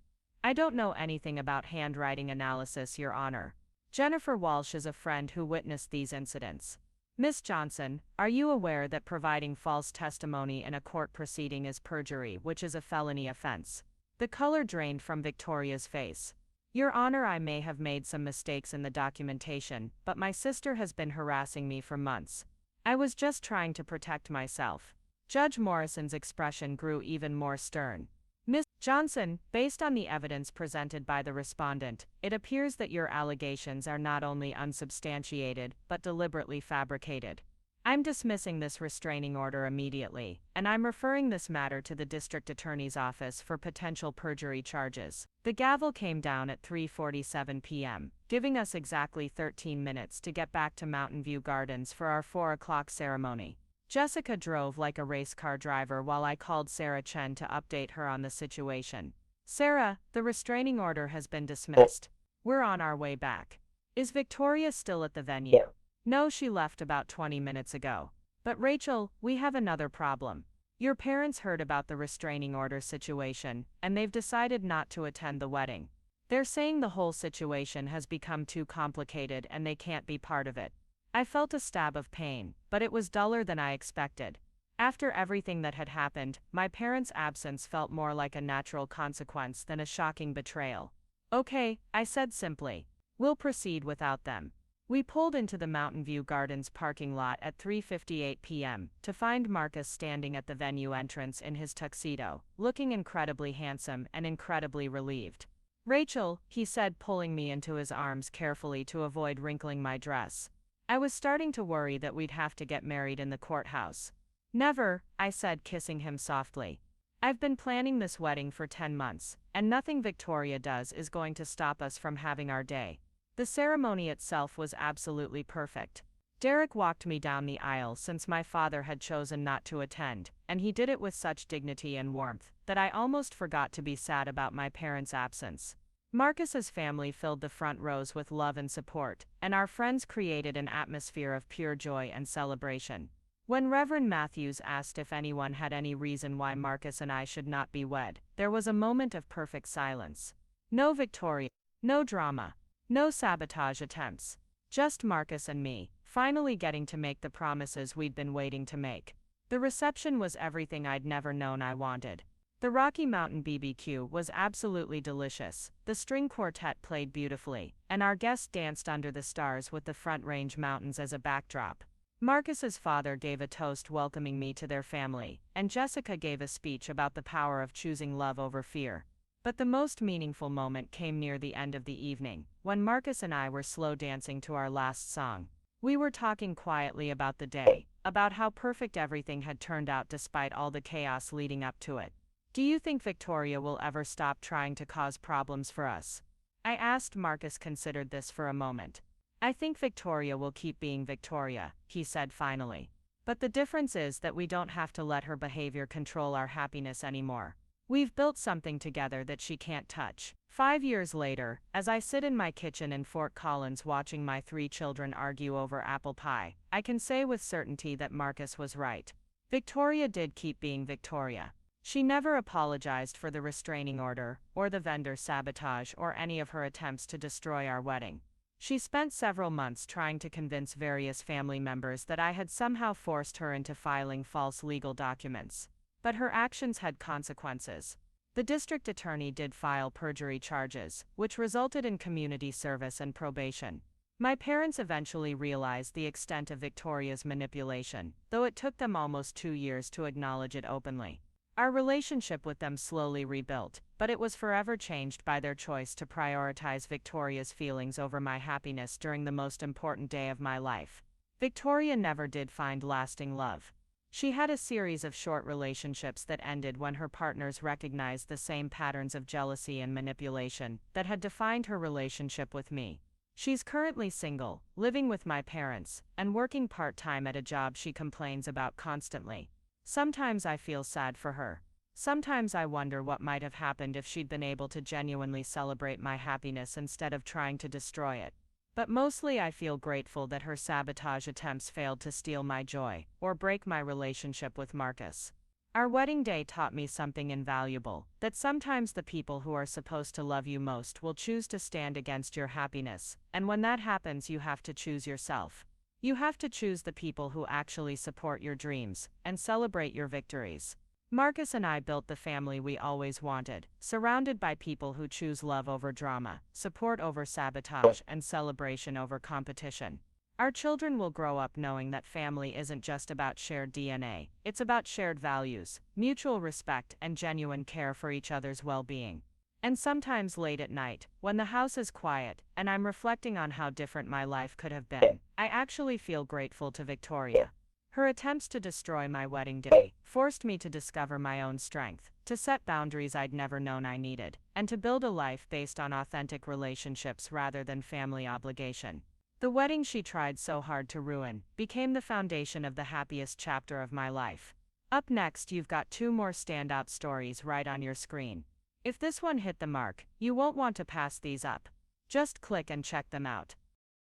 "I don't know anything about handwriting analysis, Your Honor. Jennifer Walsh is a friend who witnessed these incidents." "Miss Johnson, are you aware that providing false testimony in a court proceeding is perjury, which is a felony offense?" The color drained from Victoria's face. "Your Honor, I may have made some mistakes in the documentation, but my sister has been harassing me for months. I was just trying to protect myself." Judge Morrison's expression grew even more stern. "Miss Johnson, based on the evidence presented by the respondent, it appears that your allegations are not only unsubstantiated but deliberately fabricated. I'm dismissing this restraining order immediately, and I'm referring this matter to the district attorney's office for potential perjury charges." The gavel came down at 3:47 p.m., giving us exactly 13 minutes to get back to Mountain View Gardens for our 4 o'clock ceremony. Jessica drove like a race car driver while I called Sarah Chen to update her on the situation. "Sarah, the restraining order has been dismissed. We're on our way back. Is Victoria still at the venue?" "No, she left about 20 minutes ago." "But Rachel, we have another problem. Your parents heard about the restraining order situation, and they've decided not to attend the wedding. They're saying the whole situation has become too complicated and they can't be part of it." I felt a stab of pain, but it was duller than I expected. After everything that had happened, my parents' absence felt more like a natural consequence than a shocking betrayal. "Okay," I said simply. "We'll proceed without them." We pulled into the Mountain View Gardens parking lot at 3:58 p.m. to find Marcus standing at the venue entrance in his tuxedo, looking incredibly handsome and incredibly relieved. "Rachel," he said, pulling me into his arms carefully to avoid wrinkling my dress. I was starting to worry that we'd have to get married in the courthouse. Never, I said, kissing him softly. I've been planning this wedding for 10 months, and nothing Victoria does is going to stop us from having our day. The ceremony itself was absolutely perfect. Derek walked me down the aisle since my father had chosen not to attend, and he did it with such dignity and warmth that I almost forgot to be sad about my parents' absence. Marcus's family filled the front rows with love and support, and our friends created an atmosphere of pure joy and celebration. When Reverend Matthews asked if anyone had any reason why Marcus and I should not be wed, there was a moment of perfect silence. No Victoria, no drama, no sabotage attempts. Just Marcus and me, finally getting to make the promises we'd been waiting to make. The reception was everything I'd never known I wanted. The Rocky Mountain BBQ was absolutely delicious, the string quartet played beautifully, and our guests danced under the stars with the Front Range Mountains as a backdrop. Marcus's father gave a toast welcoming me to their family, and Jessica gave a speech about the power of choosing love over fear. But the most meaningful moment came near the end of the evening, when Marcus and I were slow dancing to our last song. We were talking quietly about the day, about how perfect everything had turned out despite all the chaos leading up to it. Do you think Victoria will ever stop trying to cause problems for us? I asked. Marcus considered this for a moment. I think Victoria will keep being Victoria, he said finally. But the difference is that we don't have to let her behavior control our happiness anymore. We've built something together that she can't touch. 5 years later, as I sit in my kitchen in Fort Collins watching my 3 children argue over apple pie, I can say with certainty that Marcus was right. Victoria did keep being Victoria. She never apologized for the restraining order, or the vendor sabotage, or any of her attempts to destroy our wedding. She spent several months trying to convince various family members that I had somehow forced her into filing false legal documents. But her actions had consequences. The district attorney did file perjury charges, which resulted in community service and probation. My parents eventually realized the extent of Victoria's manipulation, though it took them almost 2 years to acknowledge it openly. Our relationship with them slowly rebuilt, but it was forever changed by their choice to prioritize Victoria's feelings over my happiness during the most important day of my life. Victoria never did find lasting love. She had a series of short relationships that ended when her partners recognized the same patterns of jealousy and manipulation that had defined her relationship with me. She's currently single, living with my parents, and working part-time at a job she complains about constantly. Sometimes I feel sad for her. Sometimes I wonder what might have happened if she'd been able to genuinely celebrate my happiness instead of trying to destroy it. But mostly I feel grateful that her sabotage attempts failed to steal my joy, or break my relationship with Marcus. Our wedding day taught me something invaluable, that sometimes the people who are supposed to love you most will choose to stand against your happiness, and when that happens you have to choose yourself. You have to choose the people who actually support your dreams, and celebrate your victories. Marcus and I built the family we always wanted, surrounded by people who choose love over drama, support over sabotage, and celebration over competition. Our children will grow up knowing that family isn't just about shared DNA, it's about shared values, mutual respect, and genuine care for each other's well-being. And sometimes late at night, when the house is quiet, and I'm reflecting on how different my life could have been, I actually feel grateful to Victoria. Her attempts to destroy my wedding day forced me to discover my own strength, to set boundaries I'd never known I needed, and to build a life based on authentic relationships rather than family obligation. The wedding she tried so hard to ruin became the foundation of the happiest chapter of my life. Up next, you've got 2 more standout stories right on your screen. If this one hit the mark, you won't want to pass these up. Just click and check them out.